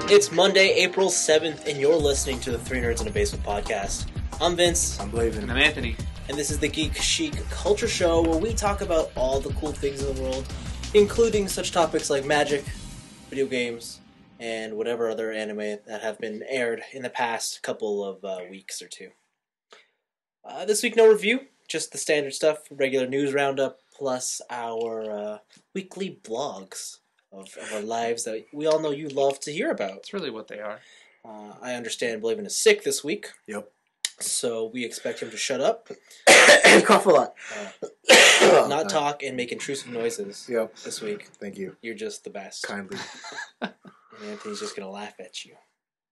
It's Monday, April 7th, and you're listening to the Three Nerds in a Basement podcast. I'm Vince. I'm Blaven. And I'm Anthony. And this is the Geek Chic Culture Show, where we talk about all the cool things in the world, including such topics like magic, video games, and whatever other anime that have been aired in the past couple of weeks or two. This week, no review, just the standard stuff, regular news roundup, plus our weekly blogs of our lives that we all know you love to hear about. That's really what they are. I understand Blaven is sick this week. Yep. So we expect him to shut up, Cough a lot. not talk, and make intrusive noises this week. Thank you. You're just the best. Kindly. And Anthony's just going to laugh at you.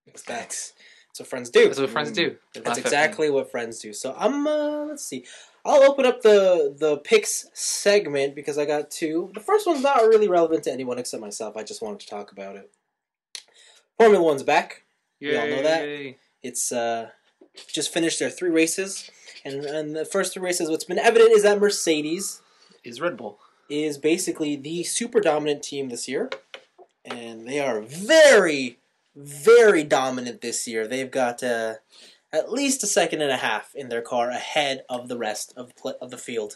That's what friends do. That's what friends do. That's exactly what friends do. So let's see. I'll open up the picks segment because I got two. The first one's not really relevant to anyone except myself. I just wanted to talk about it. Formula One's back. Yay. We all know that. It's just finished their 3 races. And the first 3 races, what's been evident is that Mercedes is Red Bull. Is basically the super dominant team this year. And they are very, very dominant this year. They've got at least a second and a half in their car ahead of the rest of the field.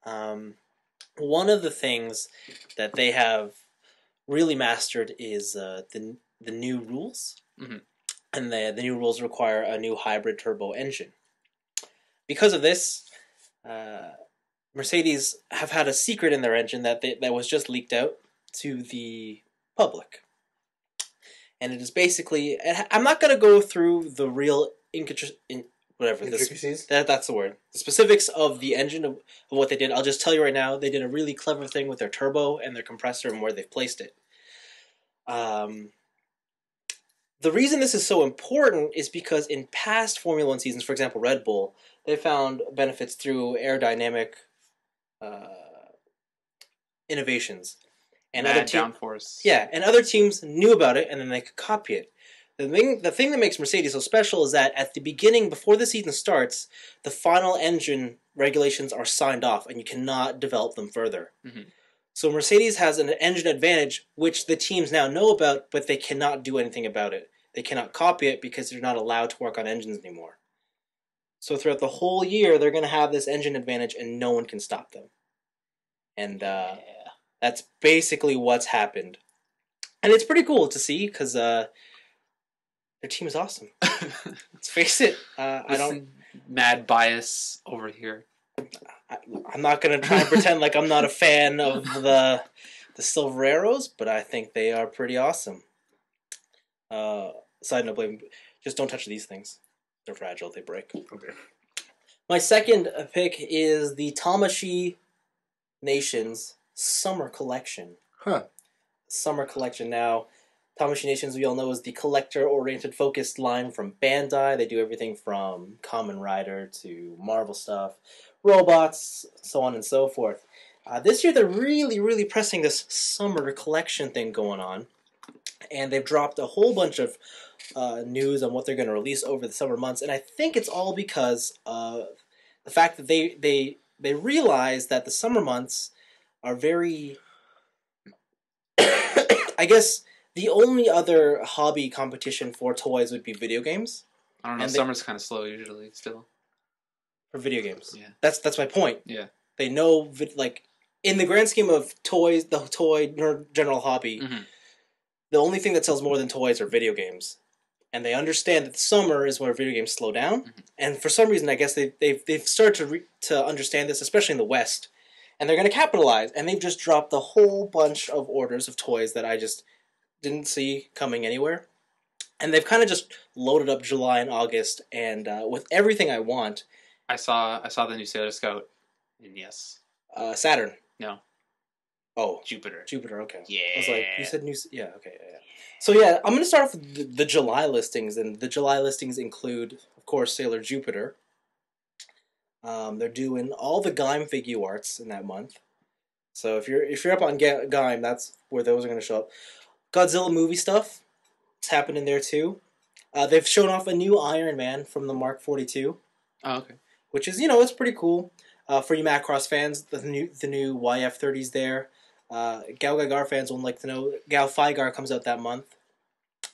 One of the things that they have really mastered is the new rules. Mm-hmm. And the new rules require a new hybrid turbo engine. Because of this, Mercedes have had a secret in their engine that was just leaked out to the public. And it is basically... I'm not going to go through the real... Intricacies? That's the word. The specifics of the engine of what they did. I'll just tell you right now, they did a really clever thing with their turbo and their compressor and where they've placed it. The reason this is so important is because in past Formula One seasons, for example, Red Bull, they found benefits through aerodynamic innovations. And downforce. Yeah, and other teams knew about it, and then they could copy it. The thing that makes Mercedes so special is that at the beginning, before the season starts, the final engine regulations are signed off, and you cannot develop them further. Mm-hmm. So Mercedes has an engine advantage, which the teams now know about, but they cannot do anything about it. They cannot copy it because they're not allowed to work on engines anymore. So throughout the whole year, they're going to have this engine advantage, and no one can stop them. And that's basically what's happened. And it's pretty cool to see, because... their team is awesome. Let's face it. I don't mad bias over here. I'm not going to try and pretend like I'm not a fan of the Silver Arrows, but I think they are pretty awesome. Side note, Blaven, just don't touch these things. They're fragile. They break. Okay. My second pick is the Tamashii Nations Summer Collection. Huh. Summer Collection now. Tamashii Nations, we all know, is the collector-oriented focused line from Bandai. They do everything from Kamen Rider to Marvel stuff, robots, so on and so forth. This year, they're really, really pressing this summer collection thing going on. And they've dropped a whole bunch of news on what they're going to release over the summer months. And I think it's all because of the fact that they realize that the summer months are very... I guess... The only other hobby competition for toys would be video games. I don't know. Summer's kind of slow usually. Still for video games. Yeah, that's my point. Yeah, they know in the grand scheme of toys, the toy general hobby, mm-hmm. the only thing that sells more than toys are video games, and they understand that the summer is where video games slow down. Mm-hmm. And for some reason, I guess they've started to understand this, especially in the West, and they're going to capitalize. And they've just dropped a whole bunch of orders of toys that I just didn't see coming anywhere. And they've kind of just loaded up July and August, and with everything I want. I saw the new Sailor Scout, and yes. Saturn. No. Oh. Jupiter, okay. Yeah. I was like, you said new... Yeah, okay, yeah. So yeah, I'm going to start off with the July listings, and the July listings include, of course, Sailor Jupiter. They're doing all the Gaim figure arts in that month. So if you're up on Gaim, that's where those are going to show up. Godzilla movie stuff. It's happening there too. They've shown off a new Iron Man from the Mark 42. Oh, okay. Which is, it's pretty cool. For you Macross fans, the new YF30's there. Gal Gagar fans won't like to know. Gal Figar comes out that month.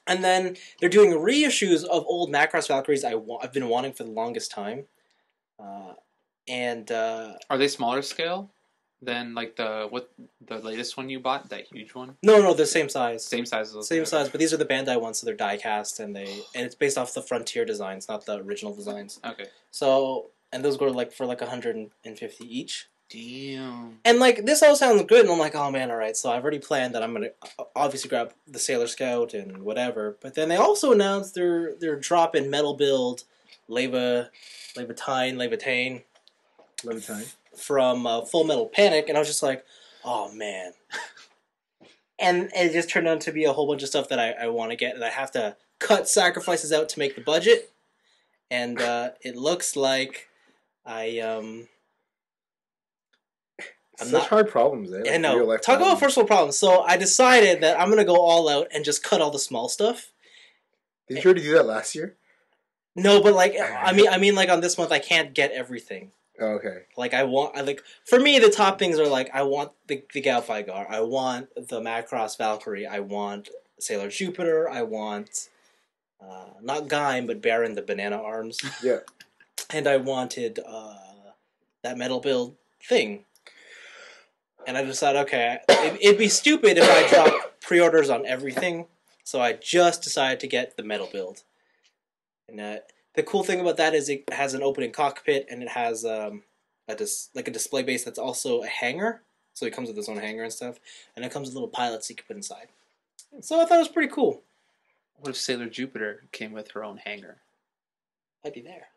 And then they're doing reissues of old Macross Valkyries I've been wanting for the longest time. Are they smaller scale than like the latest one you bought? That huge one? No, they're same size. Same size as those. Same size, but these are the Bandai ones, so they're die cast and it's based off the Frontier designs, not the original designs. Okay. So, and those go for like 150 each. Damn. And like this all sounds good, and I'm like, oh man, all right. So I've already planned that I'm gonna obviously grab the Sailor Scout and whatever. But then they also announced their drop-in metal build, Leviatine from Full Metal Panic, and I was just like, oh man. And it just turned out to be a whole bunch of stuff that I want to get, and I have to cut sacrifices out to make the budget. And it looks like I'm Such hard problems, eh? I know. Talk about first world problems. So I decided that I'm gonna go all out and just cut all the small stuff. Did you already do that last year? No, but like I mean like on this month I can't get everything. Oh, okay. Like for me the top things are like I want the Galfai Gar, I want the Macross Valkyrie, I want Sailor Jupiter, I want not Gaim but Baron the banana arms. Yeah. And I wanted that metal build thing. And I decided, okay, it'd be stupid if I drop pre-orders on everything, so I just decided to get the metal build. And the cool thing about that is it has an opening cockpit, and it has a display base that's also a hangar, so it comes with its own hangar and stuff, and it comes with little pilots you can put inside. So I thought it was pretty cool. What if Sailor Jupiter came with her own hangar? I'd be there.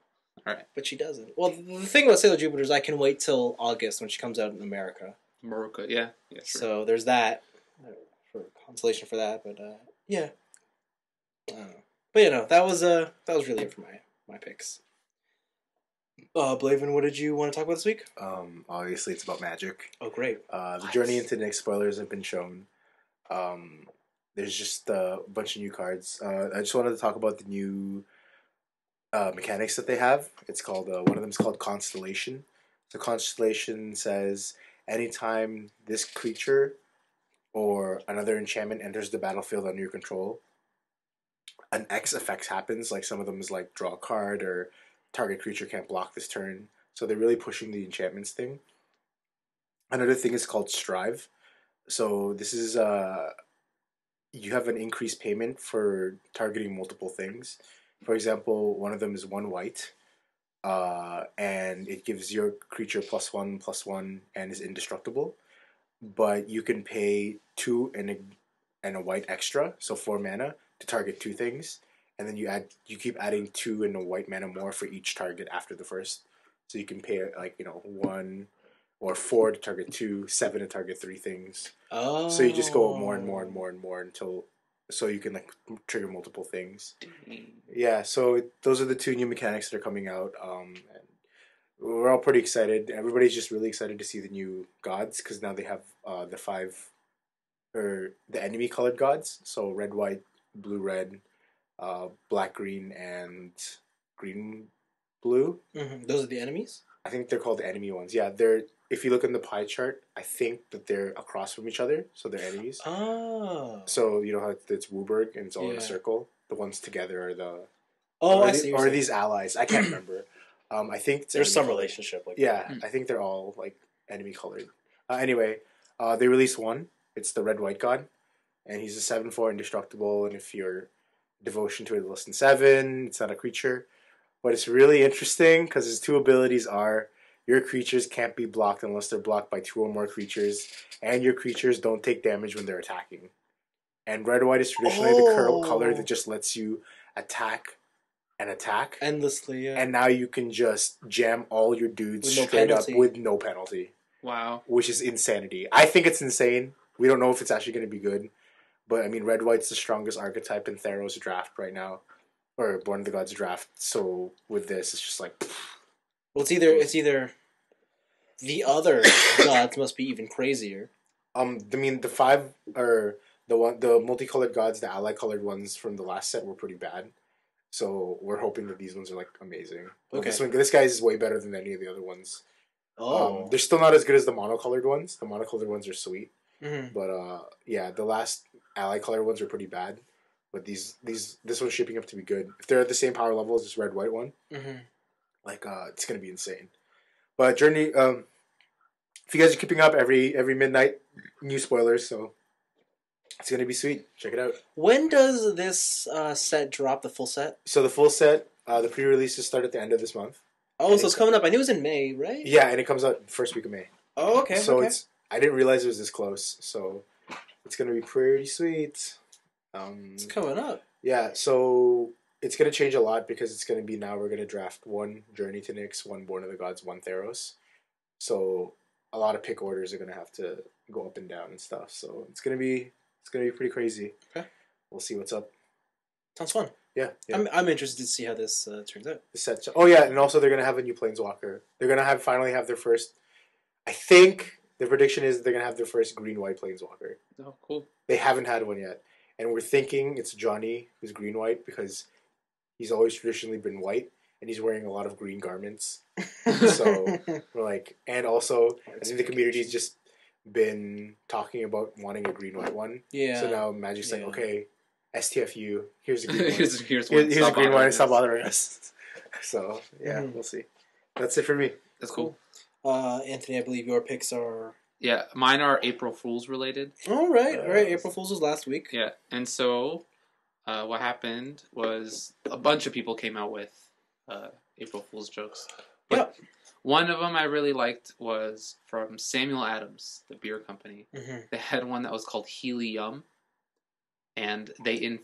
All right. But she doesn't. Well, the thing about Sailor Jupiter is I can wait till August when she comes out in America. Morocco, yeah. Sure. So there's that for consolation for that, but yeah, I don't know. But that was really it for my picks. Blaven, what did you want to talk about this week? Obviously it's about Magic. Oh, great! The Journey into the Next spoilers have been shown. There's just a bunch of new cards. I just wanted to talk about the new mechanics that they have. It's called one of them is called Constellation. So Constellation says, anytime this creature or another enchantment enters the battlefield under your control, an X effect happens. Like some of them is like draw a card or target creature can't block this turn. So they're really pushing the enchantments thing. Another thing is called Strive. So this is you have an increased payment for targeting multiple things. For example, one of them is 1 white. And it gives your creature +1/+1 and is indestructible. But you can pay 2 and a white extra, so 4 mana, to target 2 things. And then you keep adding 2 and a white mana more for each target after the first. So you can pay 1 or 4 to target 2, 7 to target 3 things. Oh. So you just go more and more and more and more until so you can trigger multiple things. Yeah, so those are the 2 new mechanics that are coming out. And we're all pretty excited. Everybody's just really excited to see the new gods because now they have the 5 or the enemy colored gods. So red, white, blue, red, black, green, and green, blue. Mm-hmm. Those are the enemies? I think they're called the enemy ones. Yeah, if you look in the pie chart, I think that they're across from each other, so they're enemies. Oh. So you know how it's Wooburg and it's all in a circle? The ones together are the... I see. Or are these allies? I can't remember. I think there's some relationship. I think they're all like enemy colored. Anyway, they released one. It's the red white god, and he's a 7/4 indestructible. And if your devotion to it is less than 7, it's not a creature. But it's really interesting because his 2 abilities are your creatures can't be blocked unless they're blocked by 2 or more creatures, and your creatures don't take damage when they're attacking. And red white is traditionally the color that just lets you attack and attack endlessly, yeah. And now you can just jam all your dudes straight up with no penalty. Wow. Which is insanity. I think it's insane. We don't know if it's actually going to be good. But, I mean, red white's the strongest archetype in Theros draft right now. Or Born of the Gods draft. So, with this, it's just like... Well, it's either the other gods must be even crazier. I mean, the 5... or the multicolored gods, the ally-colored ones from the last set were pretty bad. So we're hoping that these ones are like amazing. Okay. This guy is way better than any of the other ones. Oh. They're still not as good as the monocolored ones. The monocolored ones are sweet. Mm-hmm. But yeah, the last ally colored ones are pretty bad. but this one's shaping up to be good. If they're at the same power level as this red white one, it's gonna be insane. But Journey, if you guys are keeping up, every midnight new spoilers, so it's gonna be sweet. Check it out. When does this set drop? The full set? So the full set, the pre-releases start at the end of this month. Oh, so it's coming up. I knew it was in May, right? Yeah, and it comes out first week of May. Oh, okay. So I didn't realize it was this close. So it's gonna be pretty sweet. It's coming up. Yeah, so it's gonna change a lot because it's gonna be now we're gonna draft 1 Journey to Nyx, 1 Born of the Gods, 1 Theros. So a lot of pick orders are gonna have to go up and down and stuff. So it's gonna be pretty crazy. Okay, we'll see what's up. Sounds fun. Yeah. I'm interested to see how this turns out. The set. Oh yeah, and also they're gonna have a new Planeswalker. They're gonna finally have their first. I think the prediction is they're gonna have their first green-white Planeswalker. Oh, cool. They haven't had one yet, and we're thinking it's Johnny who's green-white because he's always traditionally been white, and he's wearing a lot of green garments. So we're like, and also I think the community's just been talking about wanting a green-white one. Yeah. So now Magic's like, okay, STFU, here's a green one. here's a green one. Stop bothering us. So yeah, we'll see. That's it for me. That's cool. Anthony, I believe your picks are. Yeah, mine are April Fool's related. All right. April Fool's was last week. Yeah, and so what happened was a bunch of people came out with April Fool's jokes. But one of them I really liked was from Samuel Adams, the beer company. Mm-hmm. They had one that was called Helium, and the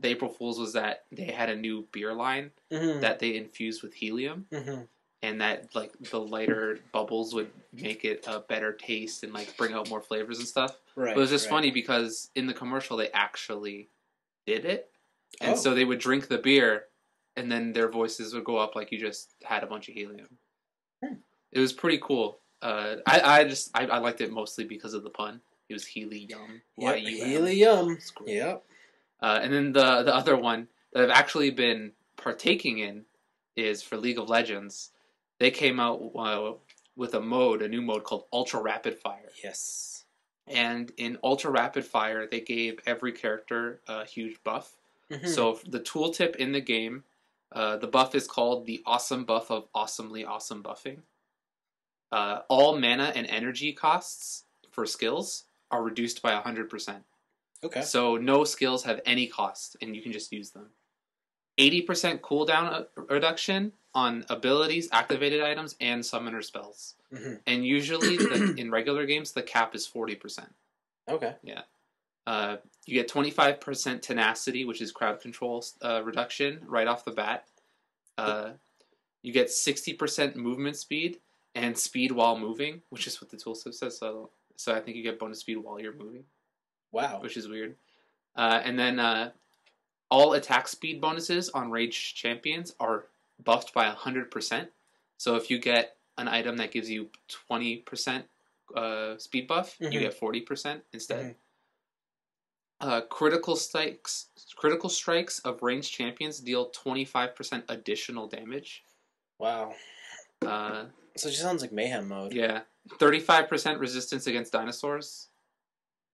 April Fool's was that they had a new beer line that they infused with helium. Mm-hmm. And that, like, the lighter bubbles would make it a better taste and, like, bring out more flavors and stuff. Right. But it was just funny because in the commercial they actually did it. And so they would drink the beer and then their voices would go up like you just had a bunch of helium. It was pretty cool. I liked it mostly because of the pun. It was helium. Yep, helium. Yep. And then the other one that I've actually been partaking in is for League of Legends. They came out with a new mode called Ultra Rapid Fire. Yes. And in Ultra Rapid Fire, they gave every character a huge buff. Mm-hmm. So the tooltip in the game, the buff is called the Awesome Buff of Awesomely Awesome Buffing. All mana and energy costs for skills are reduced by 100%. Okay. So no skills have any cost, and you can just use them. 80% cooldown reduction on abilities, activated items, and summoner spells. Mm-hmm. And usually, in regular games, the cap is 40%. Okay. Yeah. You get 25% tenacity, which is crowd control reduction right off the bat. You get 60% movement speed and speed while moving, which is what the tooltip says. So I think you get bonus speed while you're moving. Wow. Which is weird. And then all attack speed bonuses on ranged champions are buffed by 100%. So if you get an item that gives you 20% speed buff, you get 40% instead. Mm-hmm. Critical strikes of ranged champions deal 25% additional damage. Wow. So it just sounds like mayhem mode. Yeah. 35% resistance against dinosaurs.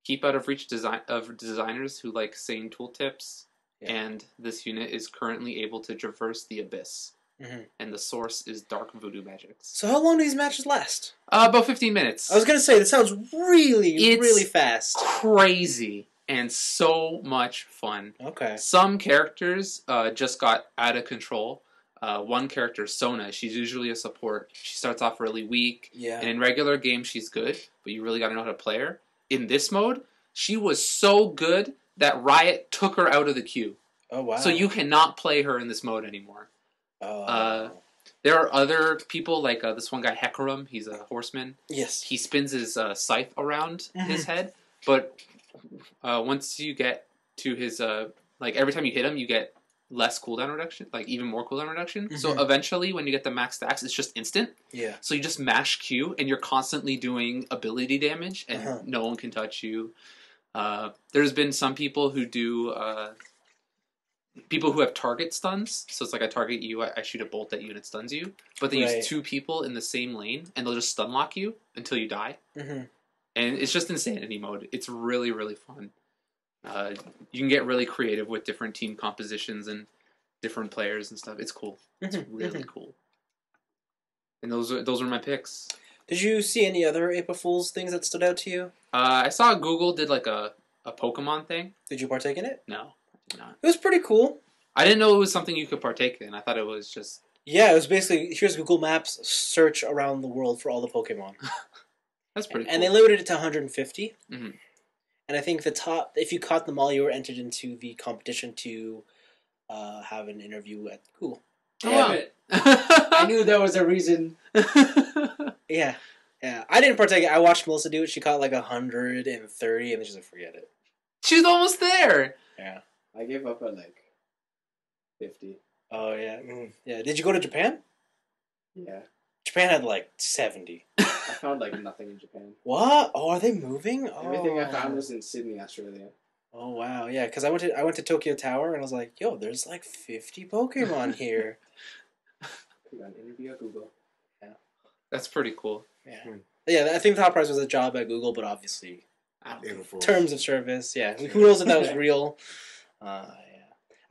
Keep out of reach of designers who like sane tooltips. Yeah. And this unit is currently able to traverse the abyss. Mm-hmm. And the source is dark voodoo magics. So how long do these matches last? About 15 minutes. I was going to say, that sounds really fast. Crazy. And so much fun. Okay. Some characters just got out of control. One character, Sona, she's usually a support. She starts off really weak. Yeah. And in regular games, she's good. But you really got to know how to play her. In this mode, she was so good that Riot took her out of the queue. Oh, wow. So you cannot play her in this mode anymore. Oh. There are other people, like this one guy, Hecarim. He's a horseman. Yes. He spins his scythe around his head. But once you get to his... every time you hit him, you get less cooldown reduction. Like, even more cooldown reduction. Mm-hmm. So eventually, when you get the max stacks, it's just instant. Yeah. So you just mash Q, and you're constantly doing ability damage, and no one can touch you. There's been some people who do... people who have target stuns, so it's like I target you, I shoot a bolt at you, and it stuns you. But they use 2 people in the same lane, and they'll just stun lock you until you die. Mm-hmm. And it's just insanity mode. It's really, really fun. You can get really creative with different team compositions and different players and stuff. It's cool. It's really cool. And those were my picks. Did you see any other April Fool's things that stood out to you? I saw Google did like a Pokemon thing. Did you partake in it? No, I did not. It was pretty cool. I didn't know it was something you could partake in. I thought it was just... Yeah, it was basically, here's Google Maps, search around the world for all the Pokemon. That's pretty cool. And they limited it to 150. Mm-hmm. And I think the top, if you caught them all, you were entered into the competition to have an interview at Google. Damn it. I knew there was a reason. Yeah. I didn't partake. I watched Melissa do it. She caught like 130, and then she's like, forget it. She's almost there. Yeah. I gave up at like 50. Oh, yeah. Yeah. Did you go to Japan? Yeah. Japan had like 70. I found like nothing in Japan. What? Oh, are they moving? Everything I found was in Sydney, Australia. Oh, wow. Yeah, because I went to Tokyo Tower, and I was like, yo, there's like 50 Pokemon here. We got an interview at Google. Yeah. That's pretty cool. Yeah. Yeah, I think the top prize was a job at Google, but obviously, terms of service, yeah. Who knows if that was real? Yeah.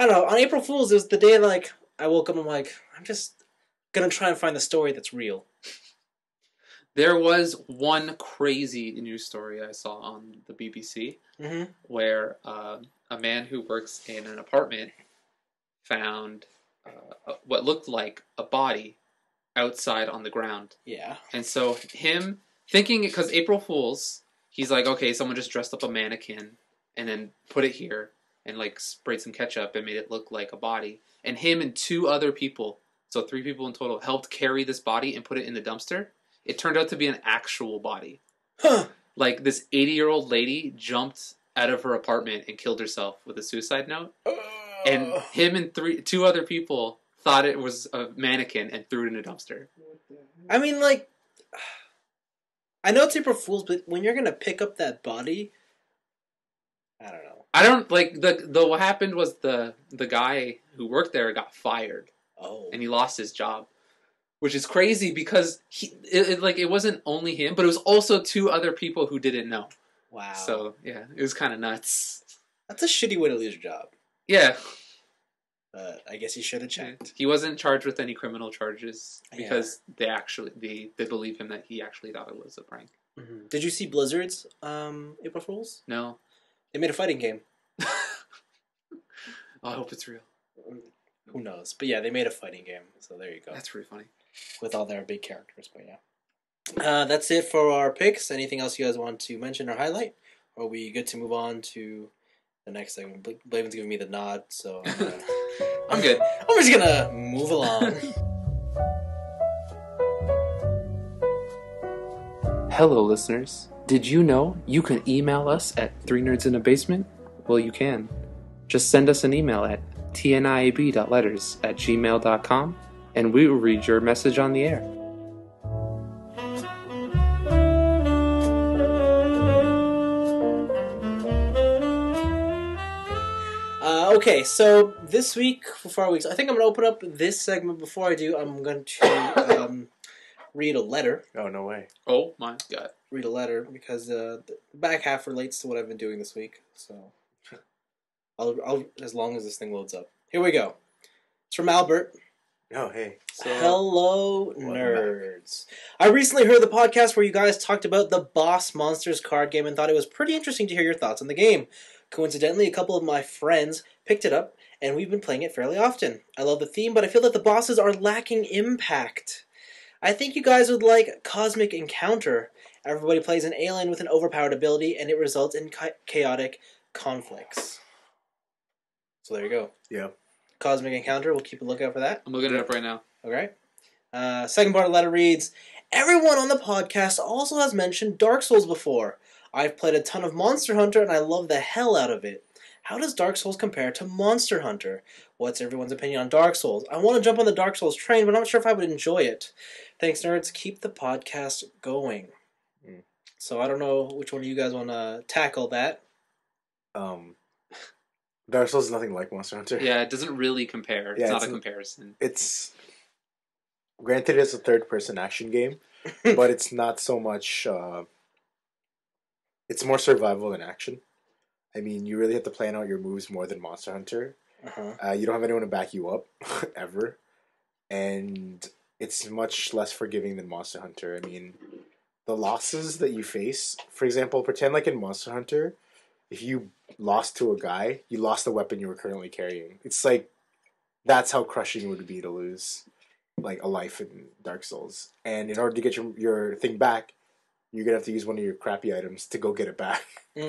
I don't know. On April Fool's, it was the day like I woke up and I'm like, I'm just gonna try and find the story that's real. There was one crazy news story I saw on the BBC where a man who works in an apartment found what looked like a body outside on the ground. Yeah. And so him thinking, because April Fool's, he's like, okay, someone just dressed up a mannequin and then put it here and like sprayed some ketchup and made it look like a body. And him and two other people, so 3 people in total, helped carry this body and put it in the dumpster. It turned out to be an actual body. Huh. Like this 80-year-old lady jumped out of her apartment and killed herself with a suicide note. And him and 2 other people thought it was a mannequin and threw it in a dumpster. I mean, like, I know it's April Fool's, but when you're gonna pick up that body, I don't know. I don't like the what happened was the guy who worked there got fired. Oh. And he lost his job, which is crazy because it wasn't only him, but it was also 2 other people who didn't know. Wow. So yeah, it was kind of nuts. That's a shitty way to lose your job. Yeah. I guess he should have checked. He wasn't charged with any criminal charges because they believe him that he actually thought it was a prank. Mm-hmm. Did you see Blizzard's April Fool's? No. They made a fighting game. I hope it's real. Who knows? But yeah, they made a fighting game. So there you go. That's pretty funny. With all their big characters, but yeah. That's it for our picks. Anything else you guys want to mention or highlight? Or are we good to move on to the next segment? Blaven's giving me the nod, so I'm good. I'm just gonna move along. Hello, listeners. Did you know you can email us at 3nerdsinabasement? Well, you can. Just send us an email at tniab.letters at gmail.com, and we will read your message on the air. Okay, so this week, for 4 weeks, I think I'm going to open up this segment. Before I do, I'm going to read a letter. Oh, no way. Oh, my God. Read a letter, because the back half relates to what I've been doing this week. So, I'll as long as this thing loads up. Here we go. It's from Albert. Oh, hey. So, hello, nerds. I recently heard the podcast where you guys talked about the Boss Monsters card game and thought it was pretty interesting to hear your thoughts on the game. Coincidentally, a couple of my friends picked it up, and we've been playing it fairly often. I love the theme, but I feel that the bosses are lacking impact. I think you guys would like Cosmic Encounter. Everybody plays an alien with an overpowered ability, and it results in chaotic conflicts. So there you go. Yeah. Cosmic Encounter, we'll keep a lookout for that. I'm looking it up right now. Okay. Second part of the letter reads, everyone on the podcast also has mentioned Dark Souls before. I've played a ton of Monster Hunter, and I love the hell out of it. How does Dark Souls compare to Monster Hunter? What's everyone's opinion on Dark Souls? I want to jump on the Dark Souls train, but I'm not sure if I would enjoy it. Thanks, nerds. Keep the podcast going. So I don't know which one of you guys want to tackle that. Dark Souls is nothing like Monster Hunter. Yeah, it doesn't really compare. Yeah, it's not a comparison. It's... Granted, it's a third-person action game, but it's not so much... it's more survival than action. I mean, you really have to plan out your moves more than Monster Hunter. Uh-huh. You don't have anyone to back you up, ever. And it's much less forgiving than Monster Hunter. I mean, the losses that you face, for example, pretend like in Monster Hunter, if you lost to a guy, you lost the weapon you were currently carrying. It's like, that's how crushing it would be to lose, like, a life in Dark Souls. And in order to get your thing back, you're going to have to use one of your crappy items to go get it back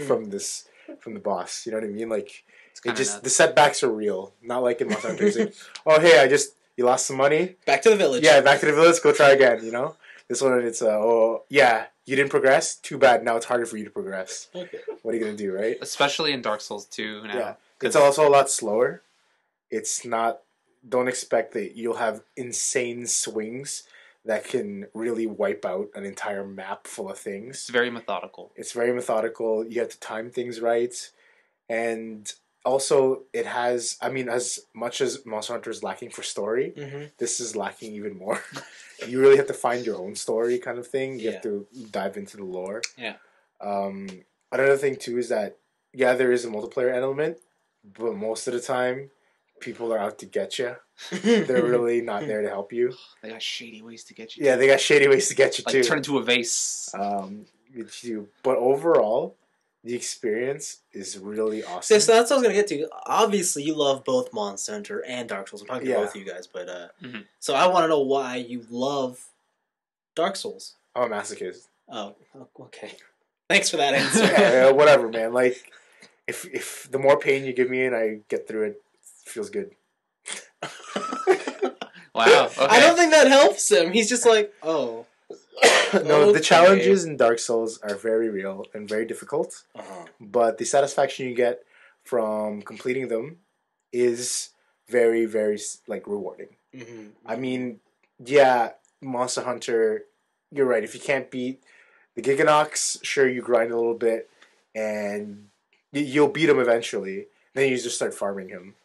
from the boss. You know what I mean? Like, it just, nuts. the setbacks are real. Not like in Monster Hunter. It's like, oh, hey, you lost some money. Back to the village. Yeah, back to the village. Go try again. You know, this one it's oh yeah, you didn't progress. Too bad. Now it's harder for you to progress. Okay. What are you gonna do, right? Especially in Dark Souls 2 now. Yeah, it's also a lot slower. It's not. Don't expect that you'll have insane swings that can really wipe out an entire map full of things. It's very methodical. It's very methodical. You have to time things right, and also it has. I mean, as much as Monster Hunter is lacking for story, this is lacking even more. You really have to find your own story, kind of thing. You have to dive into the lore. Yeah. Another thing too is that there is a multiplayer element, but most of the time, people are out to get you. They're really not there to help you. They got shady ways to get you. Yeah, they got shady ways to get you too. Like turn into a vase. But overall, the experience is really awesome. So that's what I was going to get to. Obviously, you love both Monster Hunter and Dark Souls. I'm talking to both of you guys, but so I want to know why you love Dark Souls. I'm a masochist. Oh, okay. Thanks for that answer. Yeah, whatever, man. Like, if the more pain you give me and I get through it feels good. Wow. Okay. I don't think that helps him. He's just like, oh. No, the Okay. challenges in Dark Souls are very real and very difficult. But the satisfaction you get from completing them is very, very, like, rewarding. I mean, Monster Hunter, you're right. If you can't beat the Giganox, sure, you grind a little bit, and you'll beat him eventually. Then you just start farming him.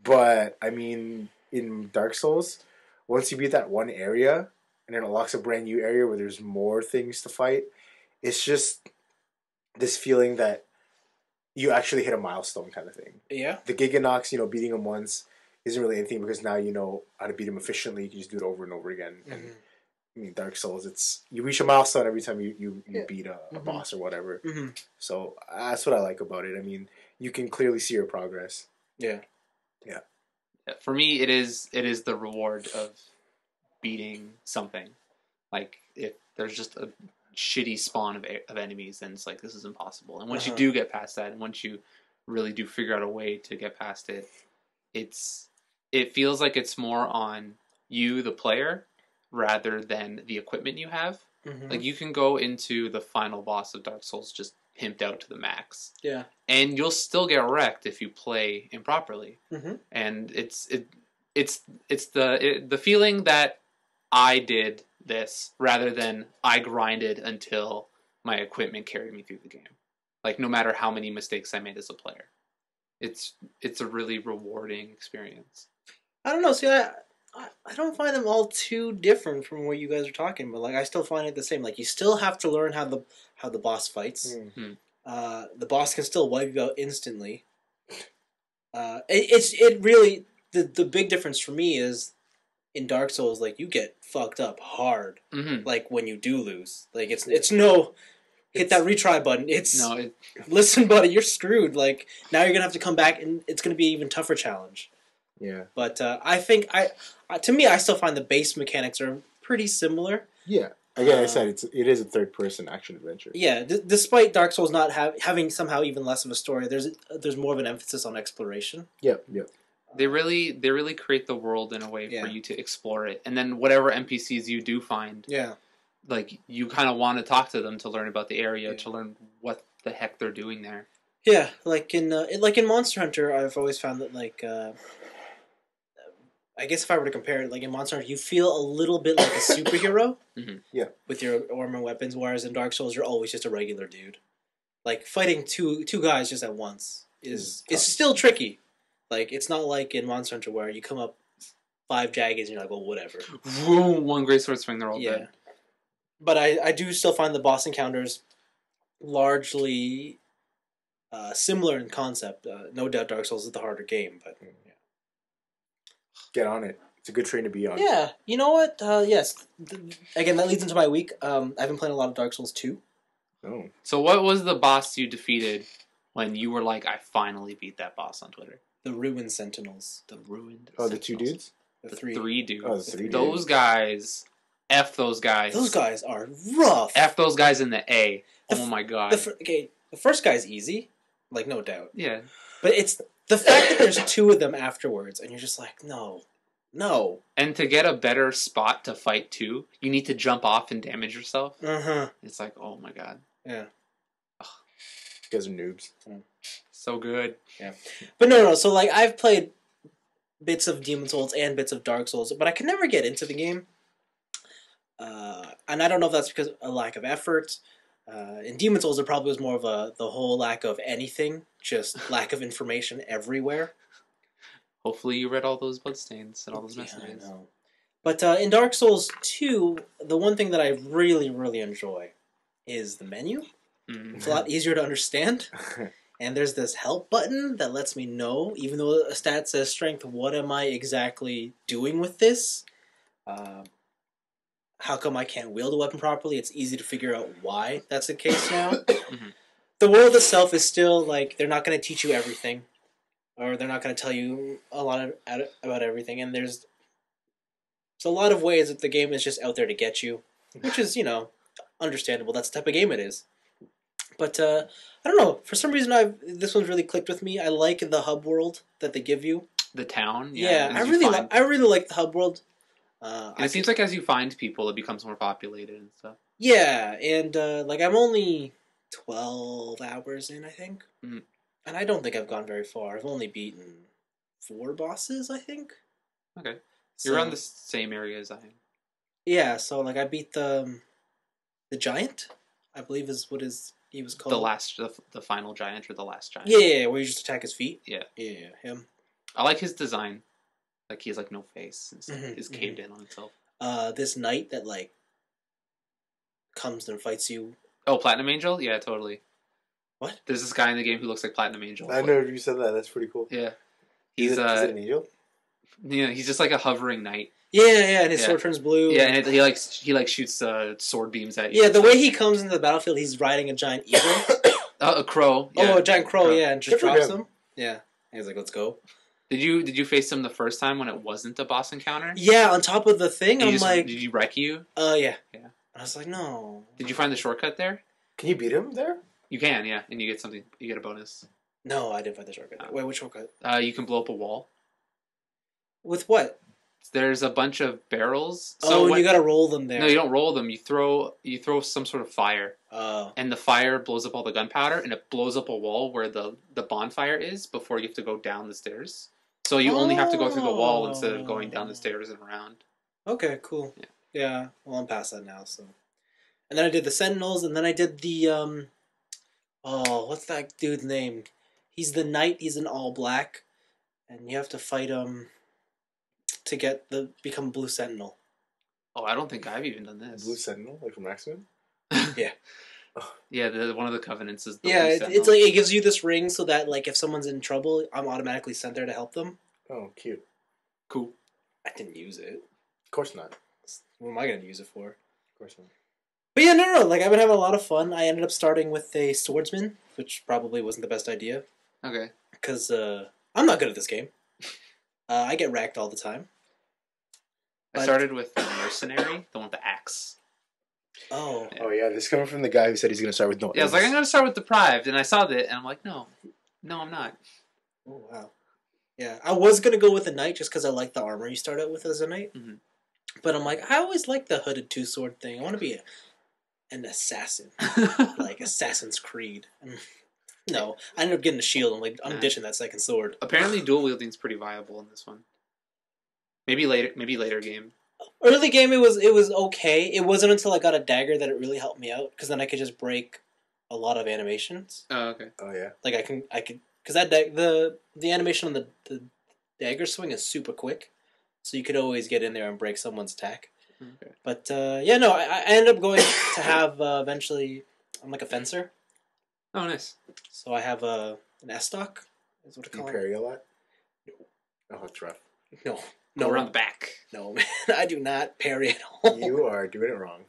But, I mean, in Dark Souls, once you beat that one area, and it unlocks a brand new area where there's more things to fight, it's just this feeling that you actually hit a milestone kind of thing. Yeah. The Giganox, beating him once isn't really anything because now you know how to beat him efficiently. You can just do it over and over again. And, I mean, Dark Souls, it's you reach a milestone every time you beat a boss or whatever. So that's what I like about it. I mean, you can clearly see your progress. Yeah. For me, it is the reward of beating something. Like, if there's just a shitty spawn of enemies, then it's like, this is impossible. And once you do get past that, and once you really do figure out a way to get past it, it feels like it's more on you, the player, rather than the equipment you have. Like, you can go into the final boss of Dark Souls just pimped out to the max. Yeah. And you'll still get wrecked if you play improperly. And it's the feeling that I did this rather than I grinded until my equipment carried me through the game. Like, no matter how many mistakes I made as a player. It's a really rewarding experience. I don't know. See, I don't find them all too different from what you guys are talking about. Like, I still find it the same. Like, you still have to learn how the boss fights. The boss can still wipe you out instantly. It really the big difference for me is in Dark Souls, like, you get fucked up hard. Like, when you do lose, like, it's no hit that retry button. Listen, buddy, you're screwed. Like, now you're gonna have to come back, and it's gonna be an even tougher challenge. Yeah. But I think to me, I still find the base mechanics are pretty similar. Yeah. Again, I said it is a third-person action adventure. Yeah, despite Dark Souls not having somehow even less of a story, there's more of an emphasis on exploration. Yep. They really create the world in a way for you to explore it, and then whatever NPCs you do find, like, you kind of want to talk to them to learn about the area, to learn what the heck they're doing there. Yeah, like in Monster Hunter, I've always found that, like, I guess if I were to compare it, like, in Monster Hunter, you feel a little bit like a superhero. Yeah. With your armor and weapons, whereas in Dark Souls, you're always just a regular dude. Like, fighting two guys just at once is still tricky. Like, it's not like in Monster Hunter where you come up 5 Jaggeds and you're like, well, whatever. Boom, one great sword swing, they're all dead. But I do still find the boss encounters largely Similar in concept. No doubt Dark Souls is the harder game, but yeah. Get on it. It's a good train to be on. Yeah, you know what? Yes. Again, that leads into my week. I've been playing a lot of Dark Souls 2. Oh. So what was the boss you defeated when you were like, I finally beat that boss on Twitter? The Ruined Sentinels. The Ruined Oh, the two Sentinels. dudes? The three dudes. Oh, the three dudes. Those guys. F those guys. Those guys are rough. F those guys in the A. The Oh my god. The first guy's easy. Like, no doubt. Yeah. But it's the fact that there's two of them afterwards, and you're just like, no. And to get a better spot to fight too, you need to jump off and damage yourself. Uh-huh. It's like, oh my god. Yeah. You guys are noobs. So good. Yeah. But no. So, like, I've played bits of Demon Souls and bits of Dark Souls, but I can never get into the game. And I don't know if that's because of a lack of effort. In Demon Souls, it probably was more of the whole lack of anything, just lack of information everywhere. Hopefully you read all those bloodstains and all those messages. I know. But in Dark Souls 2, the one thing that I really, really enjoy is the menu. Mm. It's a lot easier to understand. And there's this help button that lets me know, even though a stat says strength, what am I exactly doing with this? How come I can't wield a weapon properly? It's easy to figure out why that's the case now. Mm-hmm. The world itself is still, like, they're not going to teach you everything. Or they're not going to tell you a lot about everything. And there's a lot of ways that the game is just out there to get you. Which is, understandable. That's the type of game it is. But, I don't know. For some reason, this one's really clicked with me. I like the hub world that they give you. The town? Yeah, I really like the hub world. And it seems like as you find people, it becomes more populated and stuff. Yeah, and, I'm only 12 hours in, I think. Mm-hmm. And I don't think I've gone very far. I've only beaten 4 bosses, I think. Okay. You're around the same area as I am. Yeah, so, I beat the giant, I believe is what he was called. The final giant or the last giant. Yeah, where you just attack his feet. Yeah. Yeah, him. I like his design. Like, he has, no face and stuff. Mm-hmm, He's caved in on himself. This knight that, comes and fights you. Oh, Platinum Angel? Yeah, totally. What? There's this guy in the game who looks like Platinum Angel. I know you said that. That's pretty cool. Yeah. Is it an angel? Yeah, he's just like a hovering knight. Yeah, and his sword turns blue. Yeah, and he shoots sword beams at you. Yeah, the way he comes into the battlefield, he's riding a giant eagle. A crow. Yeah. Oh, a giant crow, yeah, and just drops him. him. Yeah. And he's like, let's go. Did you face him the first time when it wasn't a boss encounter? Yeah, on top of the thing, Did he wreck you? Yeah. Yeah. I was like, no. Did you find the shortcut there? Can you beat him there? You can, yeah, and you get something. You get a bonus. No, I didn't find the shortcut. Wait, which shortcut? You can blow up a wall. With what? There's a bunch of barrels. So you gotta roll them there. No, you don't roll them. You throw some sort of fire. Oh. And the fire blows up all the gunpowder, and it blows up a wall where the bonfire is before you have to go down the stairs. So you only have to go through the wall instead of going down the stairs and around. Okay, cool. Yeah. Well, I'm past that now, so. And then I did the Sentinels, and then I did the, what's that dude's name? He's the knight, he's in all black, and you have to fight him to become Blue Sentinel. Oh, I don't think I've even done this. Blue Sentinel, like from X-Men? Yeah. Yeah, one of the covenants is the Yeah, Blue it's Sentinel. it gives you this ring so that, if someone's in trouble, I'm automatically sent there to help them. Oh, cute. Cool. I didn't use it. Of course not. What am I going to use it for? Of course not. But yeah, no, I've been having a lot of fun. I ended up starting with a swordsman, which probably wasn't the best idea. Okay. Because I'm not good at this game. I get racked all the time. I started with the mercenary, the one with the axe. Oh. Oh, yeah, this is coming from the guy who said he's going to start with no Yeah, I was like, I'm going to start with deprived, and I saw that, and I'm like, no, I'm not. Oh, wow. Yeah, I was going to go with a knight just because I like the armor you start out with as a knight. Mm-hmm. But I'm like, I always like the hooded two-sword thing. I want to be an assassin. Like Assassin's Creed. No, I ended up getting a shield. I'm like, I'm ditching that second sword. Apparently dual wielding's pretty viable in this one. Maybe later game. Early game, it was okay. It wasn't until I got a dagger that it really helped me out, because then I could just break a lot of animations. Oh, okay. Oh, yeah. Like I could, because the animation on the dagger swing is super quick, so you could always get in there and break someone's attack. Okay. But I ended up going to have eventually. I'm like a fencer, Oh, nice. So I have an S-Stock. Is what I Do you call it. parry a lot? Oh, that's rough. No. Go around the back. No, man. I do not parry at all. You are doing it wrong.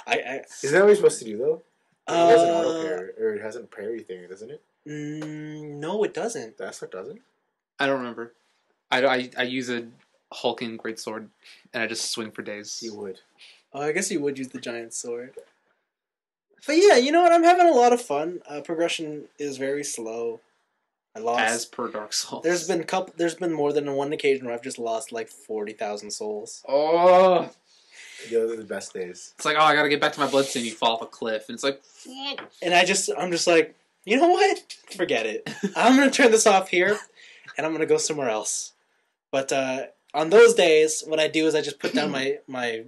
I Isn't that what you're supposed to do, though? It has an auto uh, parry, or it has a parry thing, doesn't it? no, it doesn't. That's what doesn't. I don't remember. I use a hulking greatsword, and I just swing for days. You would. Oh, I guess you would use the giant sword. But yeah, you know what? I'm having a lot of fun. Progression is very slow. I lost. As per Dark Souls. There's been more than one occasion where I've just lost like 40,000 souls. Oh. Those are the best days. It's like, oh, I gotta get back to my bloodstain. You fall off a cliff, and it's like, And I'm just like, you know what? Forget it. I'm gonna turn this off here, and I'm gonna go somewhere else. But on those days, what I do is I just put down my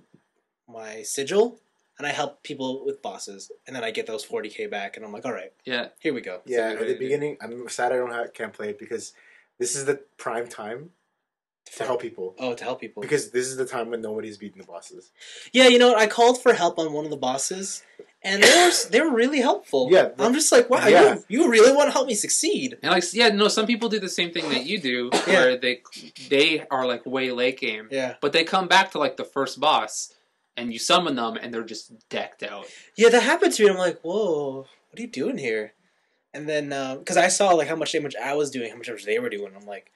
sigil, and I help people with bosses, and then I get those 40k back, and I'm like, all right, yeah. here we go. Yeah, a at good the idea. beginning, I'm sad can't play it because this is the prime time to help people. Oh, to help people. Because this is the time when nobody's beating the bosses. Yeah, you know what? I called for help on one of the bosses, and they were really helpful. Yeah, I'm just like, wow, yeah. you really want to help me succeed? And like, yeah, no, some people do the same thing that you do, where they are like way late game, Yeah. but they come back to like the first boss, and you summon them, and they're just decked out. Yeah, that happened to me. I'm like, whoa, what are you doing here? And then, because I saw like how much damage I was doing, how much damage they were doing. I'm like,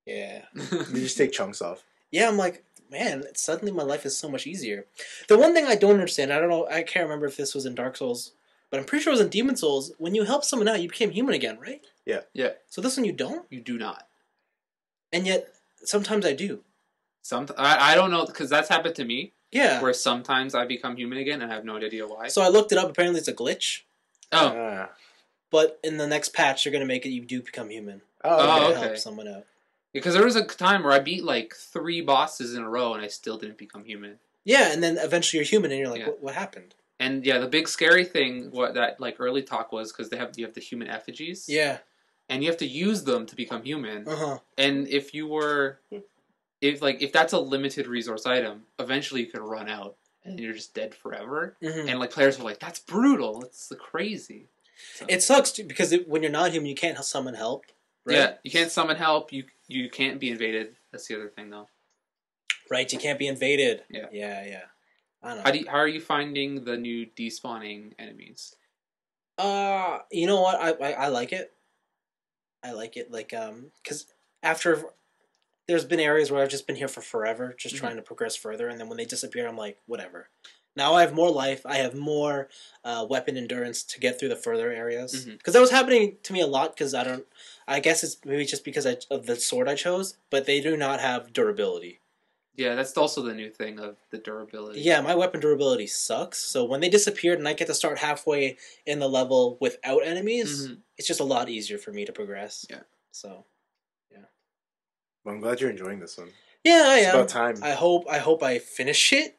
yeah. You just take chunks off. Yeah, I'm like, man, suddenly my life is so much easier. The one thing I don't understand, I don't know, I can't remember if this was in Dark Souls, but I'm pretty sure it was in Demon Souls. When you help someone out, you became human again, right? Yeah. Yeah. So this one you don't? You do not. And yet, sometimes I do. I don't know, because that's happened to me, Yeah. where sometimes I become human again, and I have no idea why. So I looked it up. Apparently it's a glitch. Oh, Ah. But in the next patch, they're going to make it you do become human. Oh, Oh, okay. To okay. help someone out. because there was a time where I beat like 3 bosses in a row, and I still didn't become human. Yeah, and then eventually you're human, and you're like, Yeah. what happened? And yeah, the big scary thing, what that like early talk was, because you have the human effigies, Yeah. and you have to use them to become human. Uh-huh. And if that's a limited resource item, eventually you could run out, and you're just dead forever. Mm-hmm. And like players were like, "That's brutal. That's crazy." So, It sucks, too, because when you're not human, you can't summon help. Right? Yeah, you can't summon help. You can't be invaded. That's the other thing, though. Right, you can't be invaded. Yeah. Yeah. I don't know. How are you finding the new despawning enemies? You know what? I like it. I like it, like, because after there's been areas where I've just been here for forever, just trying to progress further, and then when they disappear, I'm like, whatever. Now I have more life. I have more weapon endurance to get through the further areas. Mhm. Because that was happening to me a lot. Because I guess it's maybe just because of the sword I chose, but they do not have durability. Yeah, that's also the new thing of the durability. Yeah, my weapon durability sucks. So when they disappeared and I get to start halfway in the level without enemies, Mhm. it's just a lot easier for me to progress. Yeah. So Well, I'm glad you're enjoying this one. yeah, I It's am. about time. I hope I finish it.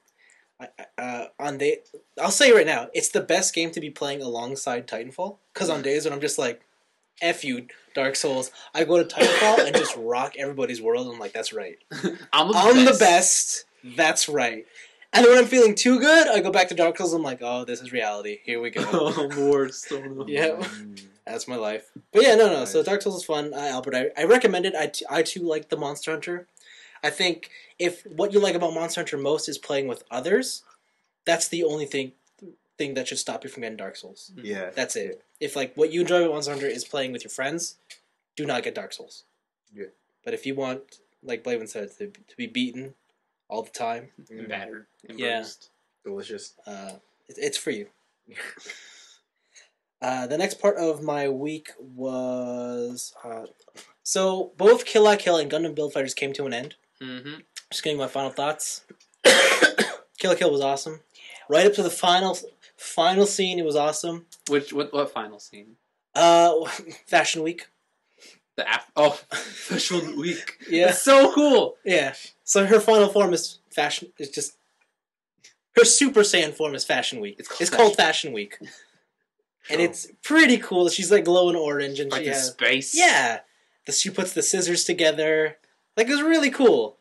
I'll say right now, it's the best game to be playing alongside Titanfall. Because on days when I'm just like, F you, Dark Souls, I go to Titanfall and just rock everybody's world. And I'm like, that's right. I'm the best. That's right. And then when I'm feeling too good, I go back to Dark Souls. I'm like, oh, this is reality. Here we go. Worst. Yeah. Mm. That's my life. But yeah, no. Nice. So Dark Souls is fun. Albert, I recommend it. I too like the Monster Hunter. I think if what you like about Monster Hunter most is playing with others, that's the only thing that should stop you from getting Dark Souls. Yeah. That's it. If like what you enjoy about Monster Hunter is playing with your friends, do not get Dark Souls. Yeah. But if you want, like Blaven said, to be beaten all the time, And battered. And Yeah. bruised. Delicious. it's for you. The next part of my week was so both Kill La Kill and Gundam Build Fighters came to an end. Mm-hmm. Just getting my final thoughts. Kill La Kill was awesome. Right up to the final scene, it was awesome. What final scene? Fashion Week. Fashion Week. Yeah. It's so cool. Yeah. So her final form is fashion. It's just her Super Saiyan form is Fashion Week. It's called called Fashion Week, and it's pretty cool. She's like glowing orange, and Like she in has space. she puts the scissors together. Like, it was really cool.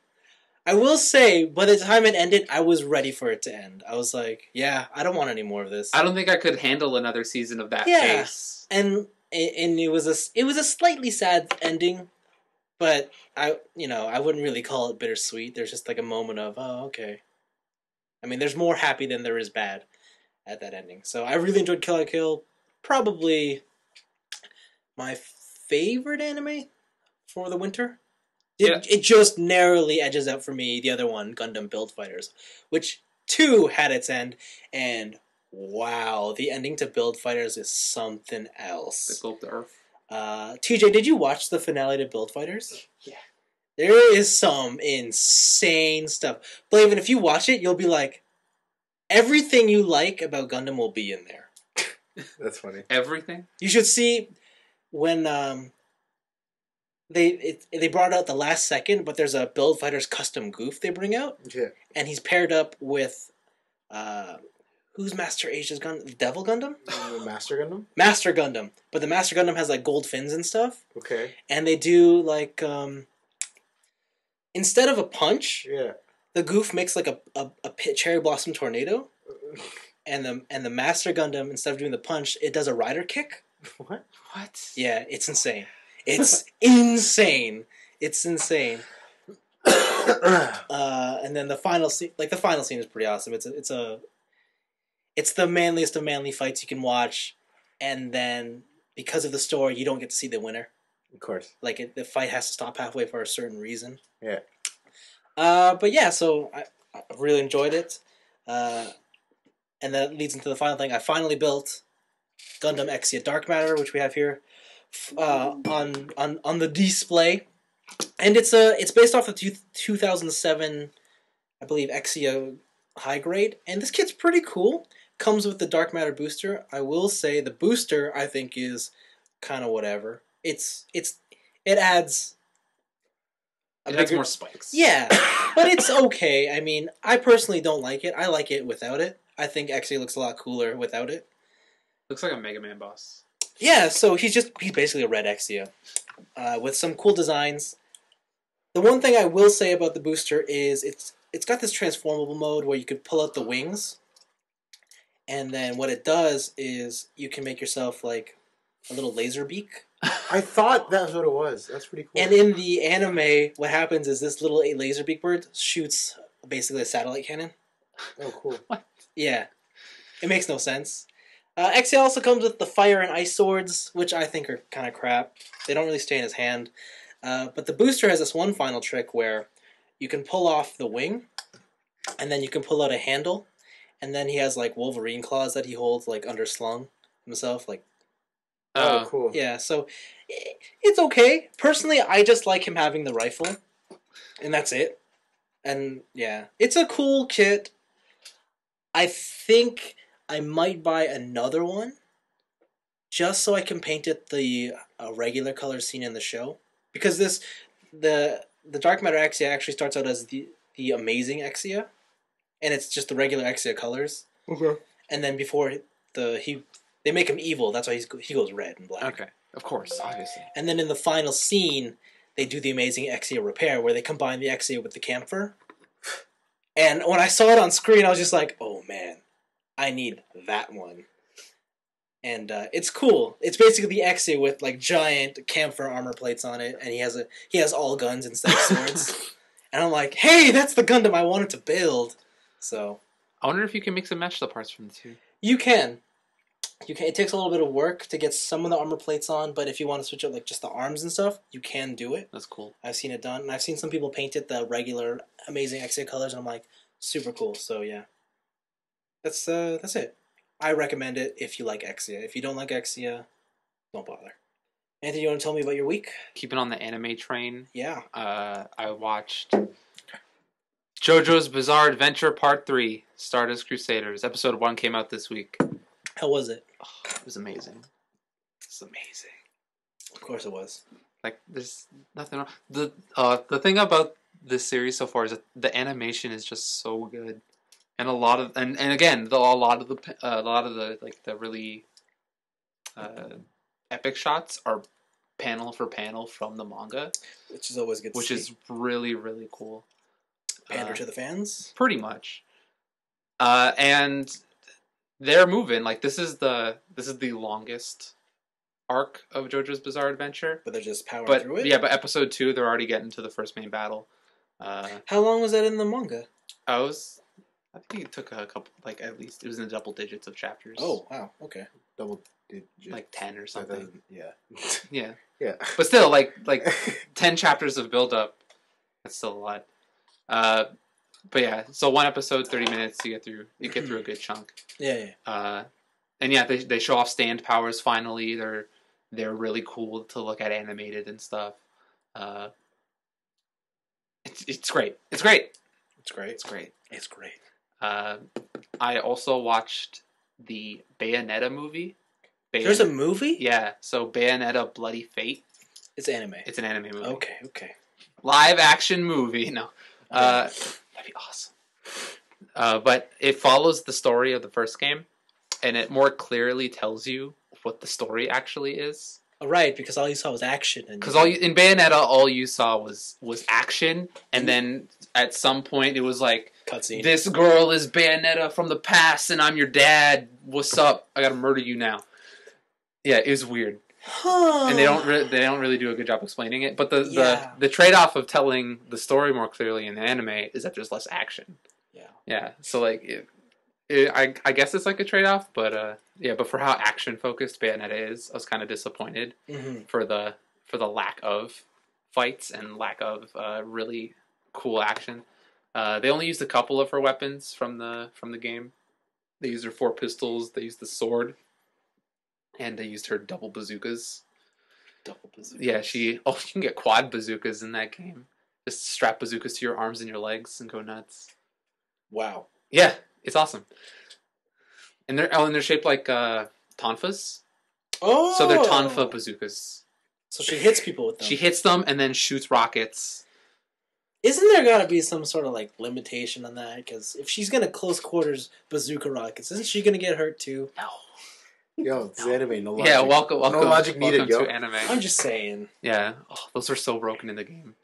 I will say, by the time it ended, I was ready for it to end. I was like, yeah, I don't want any more of this. I don't think I could handle another season of that Yeah. pace. And it was a slightly sad ending, but I wouldn't really call it bittersweet. There's just like a moment of, oh, okay. I mean, there's more happy than there is bad at that ending. So I really enjoyed Kill la Kill. Probably my favorite anime for the winter. It just narrowly edges out for me the other one, Gundam Build Fighters, which too had its end, and wow, the ending to Build Fighters is something The else. Go to Earth. TJ, did you watch the finale to Build Fighters? Yeah. There is some insane stuff. Blaven, if you watch it, you'll be like, everything you like about Gundam will be in there. That's funny. Everything? You should see when they brought out the last second, but there's a Build Fighters custom goof they bring out, Yeah. and he's paired up with who's Master Asia's Gundam? Devil Gundam? Master Gundam? Master Gundam. But the Master Gundam has like gold fins and stuff, Okay. and they do like instead of a punch, Yeah. the goof makes like a cherry blossom tornado, and the Master Gundam, instead of doing the punch, it does a rider kick. What? What? Yeah, it's insane. It's insane. It's insane. And then the final scene is pretty awesome. It's the manliest of manly fights you can watch, and then because of the story, you don't get to see the winner. Of course. Like the fight has to stop halfway for a certain reason. Yeah. But yeah, so I really enjoyed it, and that leads into the final thing. I finally built Gundam Exia Dark Matter, which we have here on the display, and it's based off of 2007, I believe, Exia High Grade, and this kit's pretty cool. Comes with the Dark Matter booster. I will say the booster I think is kind of whatever. It adds. It has more spikes. Yeah, but it's okay. I mean, I personally don't like it. I like it without it. I think Exia looks a lot cooler without it. Looks like a Mega Man boss. Yeah, so he's basically a red Exia with some cool designs. The one thing I will say about the booster is it's got this transformable mode where you could pull out the wings, and then what it does is you can make yourself like a little laser beak. I thought that was what it was. That's pretty cool. And in the anime, what happens is this little laser beak bird shoots basically a satellite cannon. Oh, cool. Yeah, it makes no sense. Exia also comes with the fire and ice swords, which I think are kind of crap. They don't really stay in his hand. But the booster has this one final trick where you can pull off the wing, and then you can pull out a handle, and then he has like Wolverine claws that he holds like underslung himself. Like, Oh, cool. yeah, so it's okay. Personally, I just like him having the rifle, and that's it. And yeah, it's a cool kit. I think I might buy another one just so I can paint it the regular color seen in the show, because the Dark Matter Exia actually starts out as the Amazing Exia, and it's just the regular Exia colors. Okay. And then before they make him evil, that's why he goes red and black. Okay, of course, obviously. And then in the final scene, they do the Amazing Exia Repair, where they combine the Exia with the camphor. And when I saw it on screen, I was just like, oh man, I need that one. And it's cool. It's basically the Exia with like giant camphor armor plates on it, and he has all guns instead of swords. And I'm like, hey, that's the Gundam I wanted to build. So I wonder if you can mix and match the parts from the two. you can. It takes a little bit of work to get some of the armor plates on, but if you want to switch out like just the arms and stuff, you can do it. That's cool. I've seen it done, and I've seen some people paint it the regular Amazing Exia colors, and I'm like, super cool. So yeah, that's it. I recommend it if you like Exia. If you don't like Exia, don't bother. Anthony, you want to tell me about your week? Keeping on the anime train, Yeah. I watched JoJo's Bizarre Adventure Part 3, Stardust Crusaders. Episode 1 came out this week. How was it? Oh, it was amazing. It's amazing. Of course it was. Like, there's nothing wrong. The thing about this series so far is that the animation is just so good, and a lot of the like the really epic shots are panel for panel from the manga, Which is always good to which see. is really really cool. Pander to the fans. Pretty much. And they're moving. Like this is the longest arc of JoJo's Bizarre Adventure. But they're just powering through it? Yeah, but episode 2, they're already getting to the first main battle. How long was that in the manga? I think it took a couple, like at least, it was in the double digits of chapters. Oh, wow, okay. Double digit. Like 10 or something. Yeah. Yeah. Yeah. But still, like 10 chapters of build-up, that's still a lot. But yeah, so one episode, 30 minutes, you get through a good chunk. Yeah. And yeah, they show off stand powers finally. They're really cool to look at animated and stuff. It's great. It's great. It's great. It's great. It's great. I also watched the Bayonetta movie. There's a movie? Yeah, so Bayonetta Bloody Fate. It's anime. It's an anime movie. Okay. Live action movie. No. That'd be awesome. But it follows the story of the first game, and it more clearly tells you what the story actually is. Oh, right, because all you saw was action. Because in Bayonetta, all you saw was action, and then at some point it was like, cutscene. This girl is Bayonetta from the past, and I'm your dad. What's up? I gotta murder you now. Yeah, it was weird. Huh. And they don't really do a good job explaining it. But the trade off of telling the story more clearly in the anime is that there's less action. Yeah. Yeah. So like, I guess it's like a trade off, but but for how action focused Bayonetta is, I was kind of disappointed for the lack of fights and lack of really cool action. They only used a couple of her weapons from the game. They used her 4 pistols. They used the sword. And they used her double bazookas. Yeah, you can get quad bazookas in that game. Just strap bazookas to your arms and your legs and go nuts. Wow. Yeah, it's awesome. And they're shaped like tonfas. Oh! So they're tonfa bazookas. So she hits people with them. She hits them and then shoots rockets. Isn't there gotta be some sort of like limitation on that? Because if she's gonna close quarters bazooka rockets, isn't she gonna get hurt too? No. Yo, it's anime. No logic. Yeah, welcome. No logic needed, welcome to anime. I'm just saying. Yeah, those are so broken in the game.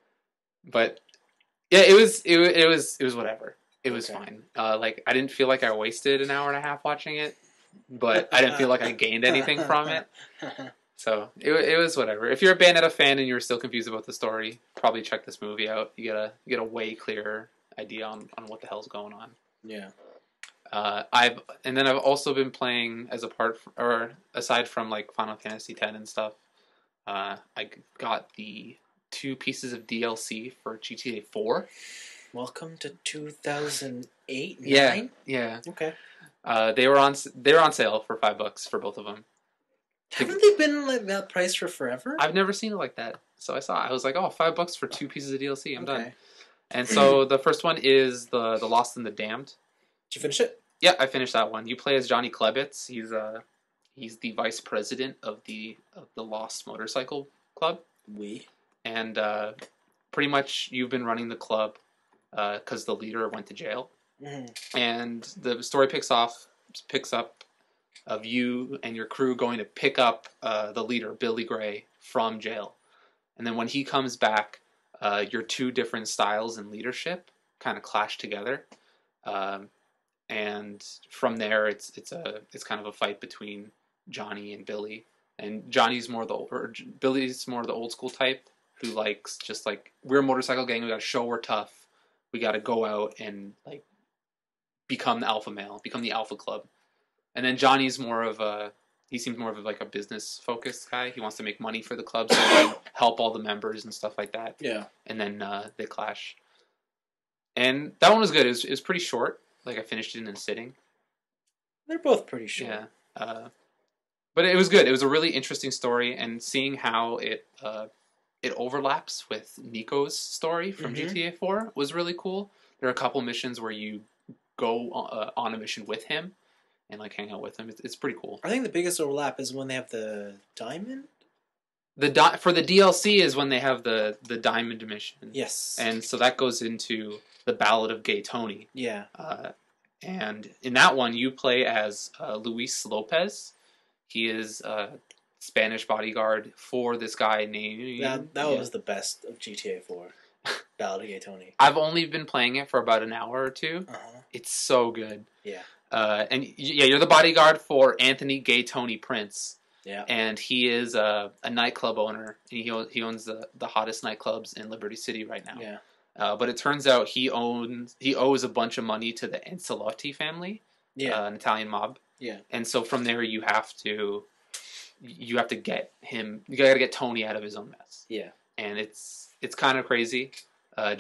But yeah, it was whatever. It was fine. Like I didn't feel like I wasted an hour and a half watching it, but I didn't feel like I gained anything from it. So it was whatever. If you're a Bayonetta fan and you're still confused about the story, probably check this movie out. You get a way clearer idea on what the hell's going on. Yeah. I've also been playing aside from like Final Fantasy X and stuff. I got the 2 pieces of DLC for GTA 4. Welcome to 2008. Yeah. Okay. They were on sale for $5 for both of them. Haven't they been like that price for forever? I've never seen it like that. So I was like, oh, $5 for 2 pieces of DLC. I'm done. And so the first one is the Lost and the Damned. Did you finish it? Yeah, I finished that one. You play as Johnny Klebitz. He's the vice president of the Lost Motorcycle Club. And pretty much you've been running the club because the leader went to jail. Mm-hmm. And the story picks up of you and your crew going to pick up the leader, Billy Gray, from jail. And then when he comes back, your 2 different styles in leadership kind of clash together. And from there, it's kind of a fight between Johnny and Billy. And Billy's more the old school type who likes just like, we're a motorcycle gang. We got to show we're tough. We got to go out and like become the alpha male, become the alpha club. And then Johnny's he seems more of like a business focused guy. He wants to make money for the club so he can help all the members and stuff like that. Yeah. And then they clash. And that one was good. It was pretty short. Like I finished it in a sitting. They're both pretty short. Yeah. But it was good. It was a really interesting story, and seeing how it overlaps with Nico's story from GTA 4 was really cool. There are a couple missions where you go on a mission with him and like hang out with him. It's pretty cool. I think the biggest overlap is when they have the diamond. For the DLC is when they have the diamond mission. Yes. And so that goes into the Ballad of Gay Tony. Yeah. And in that one, you play as Luis Lopez. He is a Spanish bodyguard for this guy named... That was the best of GTA 4. Ballad of Gay Tony. I've only been playing it for about an hour or two. It's so good. Yeah. And you're the bodyguard for Anthony Gay Tony Prince. Yeah. And he is a nightclub owner. He owns the hottest nightclubs in Liberty City right now. Yeah. But it turns out he owes a bunch of money to the Ancelotti family. Yeah. An Italian mob. Yeah. And so from there you have to get him. You got to get Tony out of his own mess. Yeah. And it's kind of crazy. I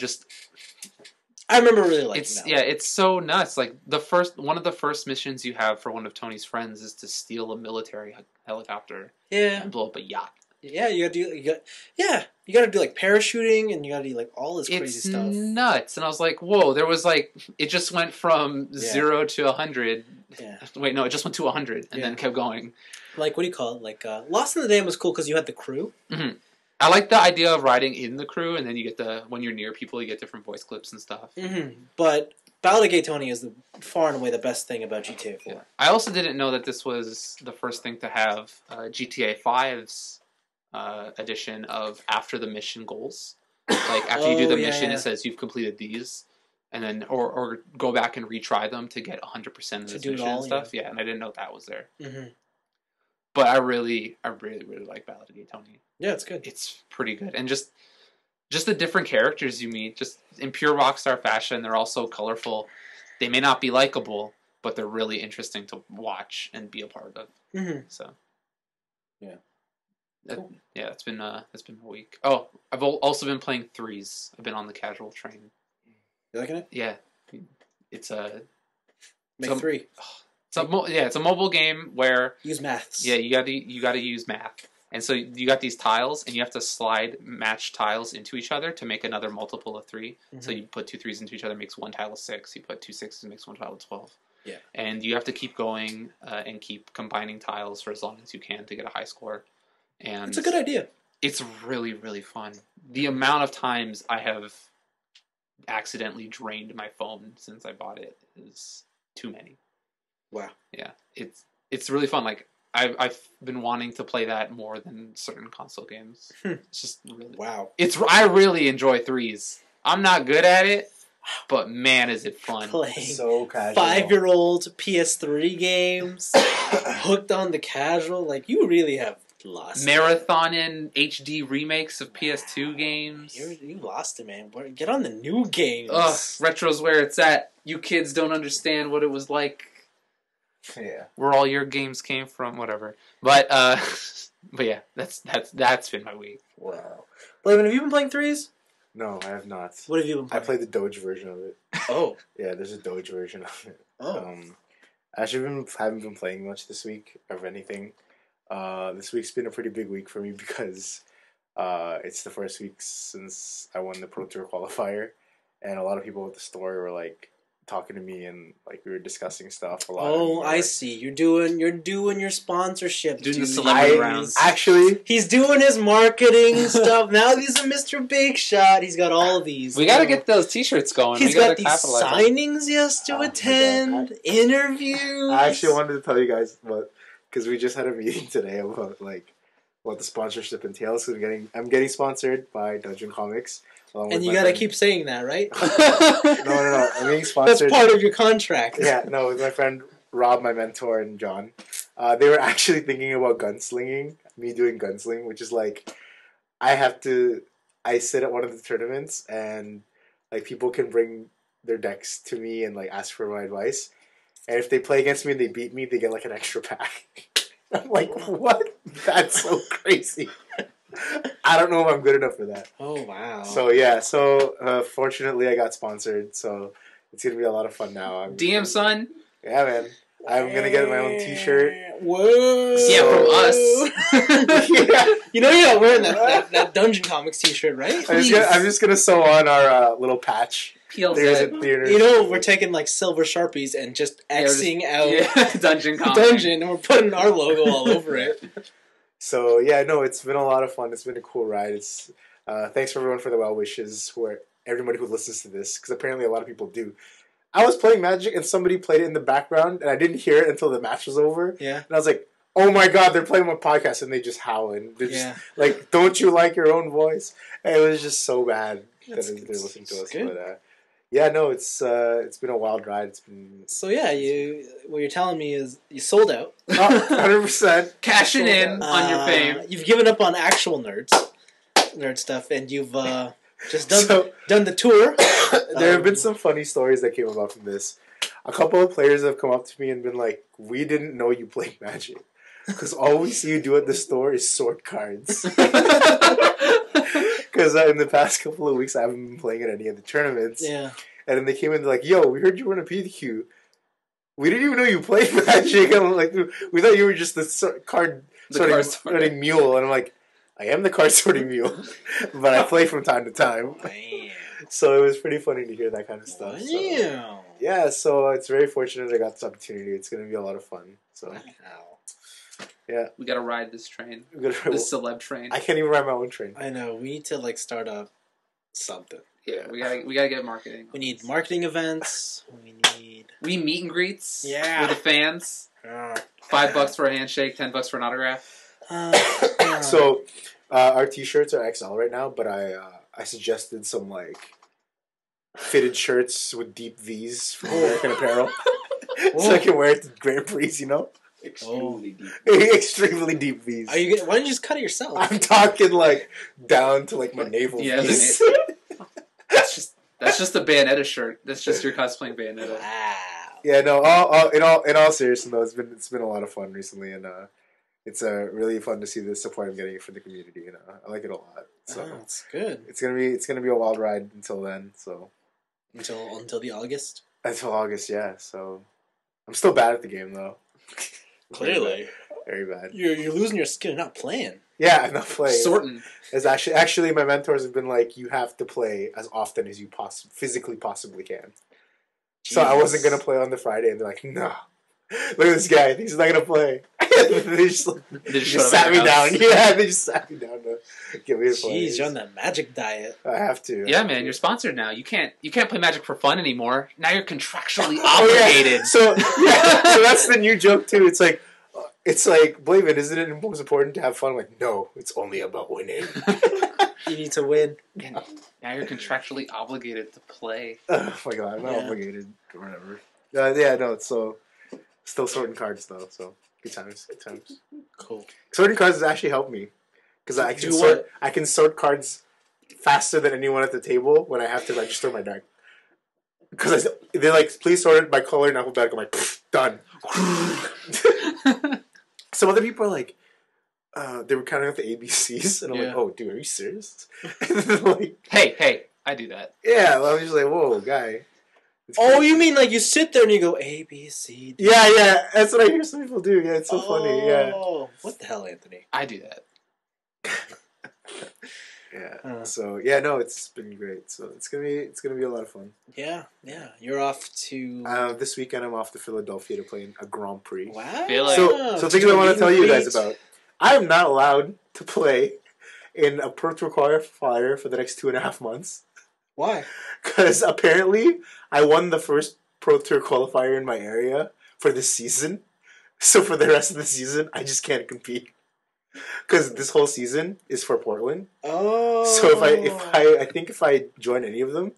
remember really liking that. Yeah, it's so nuts. Like one of the first missions you have for one of Tony's friends is to steal a military helicopter and blow up a yacht. Yeah, you gotta do like parachuting, and you gotta do like all this crazy stuff. It's nuts. And I was like, whoa, there was like, it just went from 0 to 100. Yeah. Wait, no, it just went to 100 and then kept going. Like, what do you call it? Like, Lost in the Dam was cool because you had the crew. Mm-hmm. I like the idea of riding in the crew, and then you get when you're near people, you get different voice clips and stuff. Mm-hmm. But Ballad of Gay Tony is far and away the best thing about GTA 4. Yeah. I also didn't know that this was the first thing to have GTA 5's edition of after the mission goals. Like, after you do the mission, it says you've completed these, and then or go back and retry them to get 100% of this mission and stuff. Yeah, and I didn't know that was there. Mm-hmm. But I really like Ballad of Gay Tony. Yeah, it's good. It's pretty good. And just the different characters you meet, just in pure Rockstar fashion, they're all so colorful. They may not be likable, but they're really interesting to watch and be a part of. Mm-hmm. So, yeah. Cool. That's been my week. Oh, I've also been playing threes. I've been on the casual train. You liking it? Yeah. It's a... Make three. It's a mobile game where... Use maths. Yeah, you got to use math. And so you got these tiles, and you have to match tiles into each other to make another multiple of 3. Mm-hmm. So you put 2 3s into each other, makes one tile of 6. You put 2 6s, makes one tile of 12. Yeah. And you have to keep going and keep combining tiles for as long as you can to get a high score. And it's a good idea. It's really, really fun. The amount of times I have accidentally drained my phone since I bought it is too many. Wow. Yeah, it's really fun. Like, I've been wanting to play that more than certain console games. It's just really... Wow. I really enjoy threes. I'm not good at it, but man, is it fun. Playing so casual. 5-year-old PS3 games, hooked on the casual. Like, you really have lost Marathoning HD remakes of PS2 games. You lost it, man. Get on the new games. Ugh, retro's where it's at. You kids don't understand what it was like. Yeah, where all your games came from, whatever. But yeah, that's been my week. Wow. Blaven, have you been playing threes? No, I have not. What have you been playing? I played the Doge version of it. Oh. Yeah, there's a Doge version of it. Oh. I actually haven't been playing much this week of anything. This week's been a pretty big week for me because it's the first week since I won the Pro Tour qualifier, and a lot of people at the store were like talking to me, and like we were discussing stuff a lot. Oh, I see. You're doing your sponsorship. Doing the celebrity rounds. Actually, he's doing his marketing stuff. Now he's a Mr. Big Shot. He's got all of these. We got to get those T-shirts going. He's got these signings he has to attend, interviews. I actually wanted to tell you guys because we just had a meeting today about what the sponsorship entails. So I'm getting sponsored by Dungeon Comics. And you gotta keep saying that, right? No. I'm being sponsored. That's part of your contract. Yeah, no, with my friend Rob, my mentor, and John. They were actually thinking about gunslinging, me doing gunsling, which is like, I sit at one of the tournaments, and like people can bring their decks to me and like ask for my advice. And if they play against me and they beat me, they get like an extra pack. I'm like, what? That's so crazy. I don't know if I'm good enough for that. Oh, wow. So, yeah. Fortunately, I got sponsored. So, it's going to be a lot of fun now. DM, son. Yeah, man. I'm going to get my own t-shirt. Whoa. Yeah, from us. Yeah. You know you're not wearing that Dungeon Comics t-shirt, right? I'm just going to sew on our little patch. PLZ. You know, we're taking like silver Sharpies and just Xing out Dungeon Comics. Dungeon, and we're putting our logo all over it. So, yeah, no, it's been a lot of fun. It's been a cool ride. It's thanks for everyone for the well wishes, everybody who listens to this, because apparently a lot of people do. I was playing Magic, and somebody played it in the background, and I didn't hear it until the match was over. Yeah. And I was like, oh my god, they're playing my podcast and they just howling. They're just Yeah. like, don't you like your own voice? And it was just so bad that That's- they're listening to us. good. But yeah, no, it's been a wild ride. It's been So yeah, what you're telling me is you sold out. 100%. Cashing in on your fame. You've given up on actual nerd stuff, and you've just done So- done the tour. There have been some funny stories that came about from this. A couple of players have come up to me and been like, "We didn't know you played Magic because all we see you do at the store is sort cards." Because in the past couple of weeks, I haven't been playing at any of the tournaments. Yeah. And then they came in like, "Yo, we heard you were in a PDQ. We didn't even know you played Magic." And I'm like, "We thought you were just the card sorting mule." And I'm like, "I am the card sorting mule, but I play from time to time." Damn. So it was pretty funny to hear that kind of stuff. So. Damn. Yeah, so it's very fortunate I got this opportunity. It's going to be a lot of fun. So Wow. We gotta ride this train. I'm gonna, This celeb train. I can't even ride my own train. I know. We need to start up something. Yeah, we gotta get marketing. We need marketing events. We meet and greets. Yeah. With the fans. $5 for a handshake, $10 for an autograph. So our T-shirts are XL right now, but I suggested some like fitted shirts with deep V's from American Apparel, so I can wear it to Grand Prix. You know, Extremely deep. extremely deep V's. Why don't you just cut it yourself? I'm talking like down to like my navel. Yeah, V's. That's just a Bayonetta shirt. That's just your cosplaying Bayonetta. Wow. Yeah, no. In all seriousness, though, it's been a lot of fun recently, and it's really fun to see the support I'm getting from the community. And I like it a lot. So That's good. it's gonna be a wild ride until then. So Until the August. until August, yeah. So I'm still bad at the game though. Clearly. Very bad. You're losing your skin. You're not playing. Yeah, I'm not playing. Sorting. It's actually my mentors have been like, you have to play as often as you physically possibly can. So I wasn't gonna play on the Friday, and they're like, "No, look at this guy. He's not gonna play." They just sat me down. Yeah, they just sat me down to get me to play. Jeez, you're on that magic diet. I have to. Yeah, man, you're sponsored now. You can't play Magic for fun anymore. Now you're contractually Oh, yeah. obligated. So that's the new joke too. It's like Blaven, isn't it most important to have fun? I'm like, no, it's only about winning. You need to win. Now you're contractually obligated to play. Oh my god, I'm not Yeah. obligated or whatever. Yeah, no, it's still sorting cards though. So good times. Cool. Sorting cards has actually helped me because I can sort cards faster than anyone at the table when I have to register my deck. Because they're like, please sort it by color and alphabetical. I'm like, done. Some other people are like, they were counting out the ABCs, and I'm like, oh, dude, are you serious? And then like, Hey, I do that. yeah, well, I was just like, whoa, guy. It's Oh, crazy. you mean like you sit there and you go A, B, C, D. Yeah, that's what I hear some people do. Yeah, it's so funny. Yeah. Oh, what the hell, Anthony? I do that. Yeah. So yeah, no, it's been great. So it's gonna be a lot of fun. Yeah. You're off to. This weekend I'm off to Philadelphia to play in a Grand Prix. Wow. Philly. So things I want to tell you guys about. I am not allowed to play in a Pro Tour qualifier for the next 2.5 months Why? because apparently I won the first Pro Tour qualifier in my area for this season. So for the rest of the season, I just can't compete because this whole season is for Portland. Oh. So if I join any of them,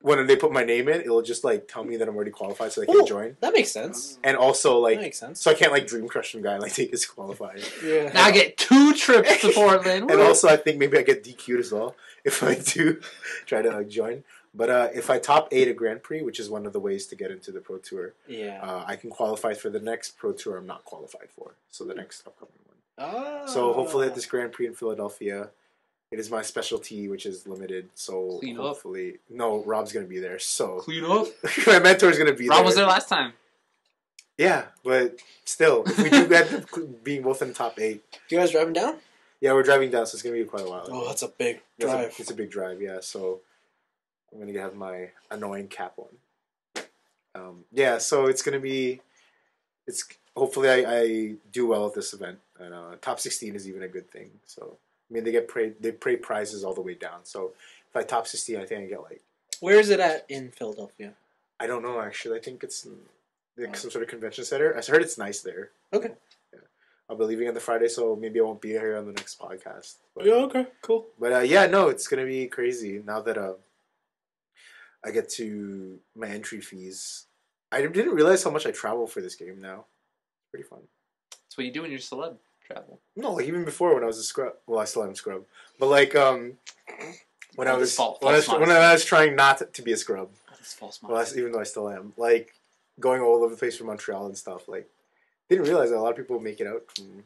when they put my name in, it'll just like tell me that I'm already qualified, so they can join. That makes sense. And also That like, makes sense. so I can't like dream crush some guy and like take his qualifier. Yeah. Now I get 2 trips to Portland. And also, I think maybe I get DQ'd as well if I do try to like join. But if I top 8 a Grand Prix, which is one of the ways to get into the Pro Tour, Yeah. I can qualify for the next Pro Tour I'm not qualified for. So the next upcoming one. Oh. So hopefully at this Grand Prix in Philadelphia, it is my specialty, which is limited. So Clean up. hopefully, no, Rob's gonna be there. So Clean up. my mentor's gonna be there. Rob was there last time. Yeah, but still, if we do end up being both in the top 8. You guys driving down? Yeah, we're driving down, so it's gonna be quite a while. Oh, that's a big It's drive. it's a big drive, yeah. So I'm gonna have my annoying cap on. Yeah, so it's gonna be. It's hopefully I do well at this event, and top 16 is even a good thing. So I mean they pay prizes all the way down. So if I top 16, I think I get like. Where is it at in Philadelphia? I don't know actually. I think it's like some sort of convention center. I heard it's nice there. Okay. Yeah. I'll be leaving on the Friday, so maybe I won't be here on the next podcast. But, Yeah, okay, cool. But yeah, no, it's gonna be crazy now that I get to my entry fees. I didn't realize how much I travel for this game now. It's pretty fun. That's what you do when you're celeb travel. No, like even before when I was a scrub. Well, I still am a scrub, but like when I was when I was trying not to be a scrub. That's false Well, even though I still am, like going all over the place from Montreal and stuff. Like, didn't realize that a lot of people make it out from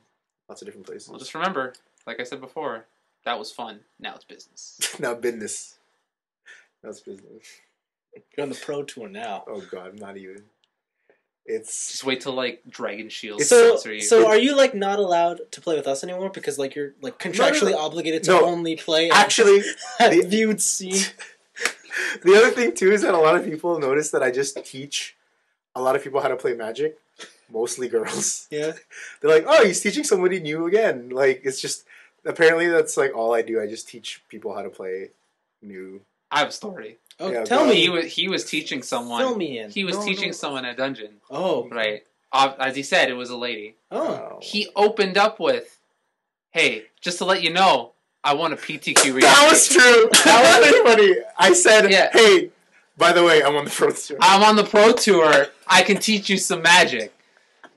lots of different places. Well, just remember, like I said before, that was fun. Now it's business. Now business. Now it's business. You're on the pro tour now. Oh God, not even. It's Just wait till like Dragon Shield So, sponsor you. so are you like not allowed to play with us anymore because like you're like contractually obligated to only play actually at the- viewed scene? The other thing too is that a lot of people notice that I just teach a lot of people how to play Magic, mostly girls. Yeah. They're like, "Oh, he's teaching somebody new again." Like it's just apparently that's like all I do. I just teach people how to play new. I have a story. Oh, Yeah, tell but- me. He was teaching someone. Fill me in. He was No, teaching no. someone a dungeon. Oh. Right. As he said, it was a lady. Oh. He opened up with, "Hey, just to let you know, I won a PTQ." That was true. That was really funny. I said, Yeah. "Hey, by the way, I'm on the pro tour." I'm on the pro tour. I can teach you some magic.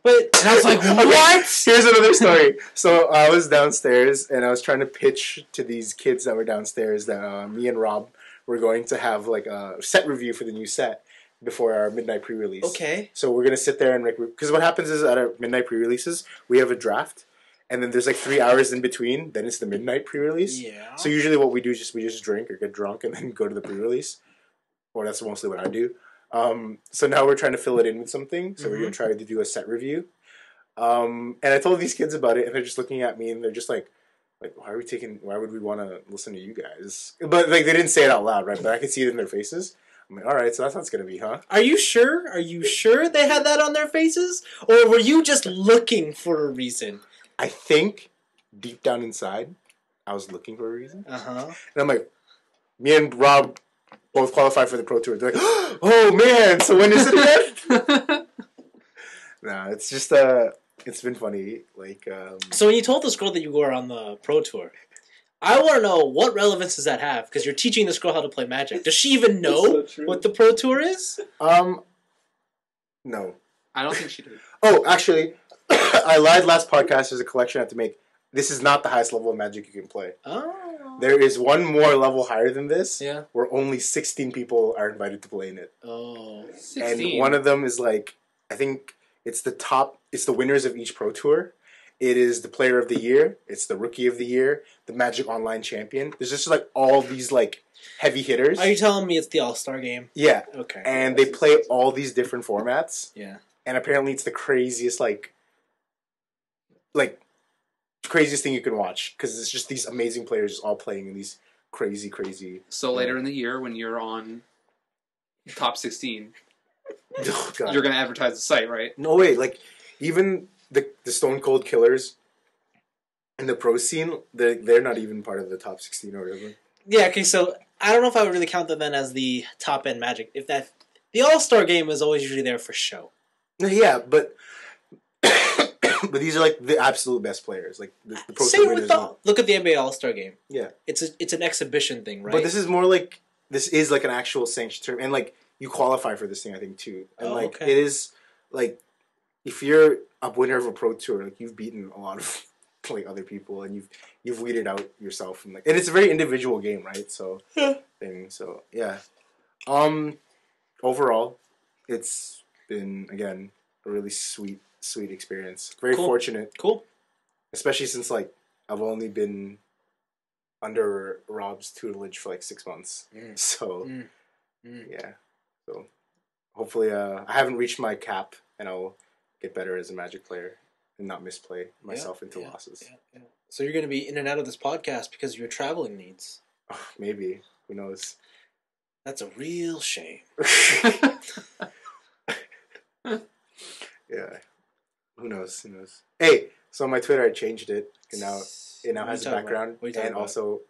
But And I was like, Okay, what? Here's another story. So I was downstairs and I was trying to pitch to these kids that were downstairs that me and Rob were going to have like a set review for the new set before our midnight pre-release. okay. So we're gonna sit there and because what happens is at our midnight pre-releases we have a draft, and then there's like 3 hours in between. Then it's the midnight pre-release. Yeah. So usually what we do is we just drink or get drunk and then go to the pre-release, or that's mostly what I do. So now we're trying to fill it in with something. So we're gonna try to do a set review. And I told these kids about it, and they're just looking at me, and they're just like, why would we want to listen to you guys? But like they didn't say it out loud, right? But I could see it in their faces. I'm like, all right, so that's how it's gonna be, huh? Are you sure? Are you sure they had that on their faces? Or were you just looking for a reason? I think deep down inside, I was looking for a reason, Uh-huh. and I'm like, me and Rob both qualified for the pro tour. They're like, oh man, so when is it again? Nah, it's just it's been funny. Like, So when you told this girl that you were on the pro tour, I want to know what relevance does that have? Because you're teaching this girl how to play Magic. Does she even know so true. what the pro tour is? no. I don't think she did. Oh, actually, I lied last podcast. There's a collection I have to make. This is not the highest level of Magic you can play. Oh. There is one more level higher than this, Yeah. where only 16 people are invited to play in it. Oh. 16. And one of them is like, I think it's the top, it's the winners of each pro tour. It is the player of the year. It's the rookie of the year. The Magic Online champion. There's just like all these like heavy hitters. Are you telling me it's the All-Star game? Yeah. Okay. And they play all these different formats. Yeah. And apparently it's the craziest like craziest thing you can watch, because it's just these amazing players just all playing in these crazy. So later in the year, when you're on top 16, Oh, God. you're going to advertise the site, right? No way, like even the Stone Cold Killers in the pro scene, they're not even part of the top 16 or whatever. Yeah, okay, so I don't know if I would really count them then as the top-end Magic. If that... The All-Star game is always usually there for show. No, yeah, but but these are like the absolute best players, like the pro Say tour with winners. the... Look at the NBA All-Star game. Yeah, It's an exhibition thing, right? but this is more like this is like an actual sanctioned term, and like you qualify for this thing, I think too, and Oh, like okay. it is like if you're a winner of a pro tour, like you've beaten a lot of like other people, and you've weeded out yourself, and it's a very individual game, right? So so yeah. Overall, it's been again a really sweet experience. Very Cool. fortunate, Cool. especially since like I've only been under Rob's tutelage for like 6 months. So yeah. So hopefully I haven't reached my cap, and I'll get better as a Magic player and not misplay myself into losses. Yeah. So you're going to be in and out of this podcast because of your traveling needs. Maybe. Who knows? That's a real shame. Yeah. Who knows? Hey, so on my Twitter I changed it, and now it now What are has you a talking background, about? What are you talking and about? also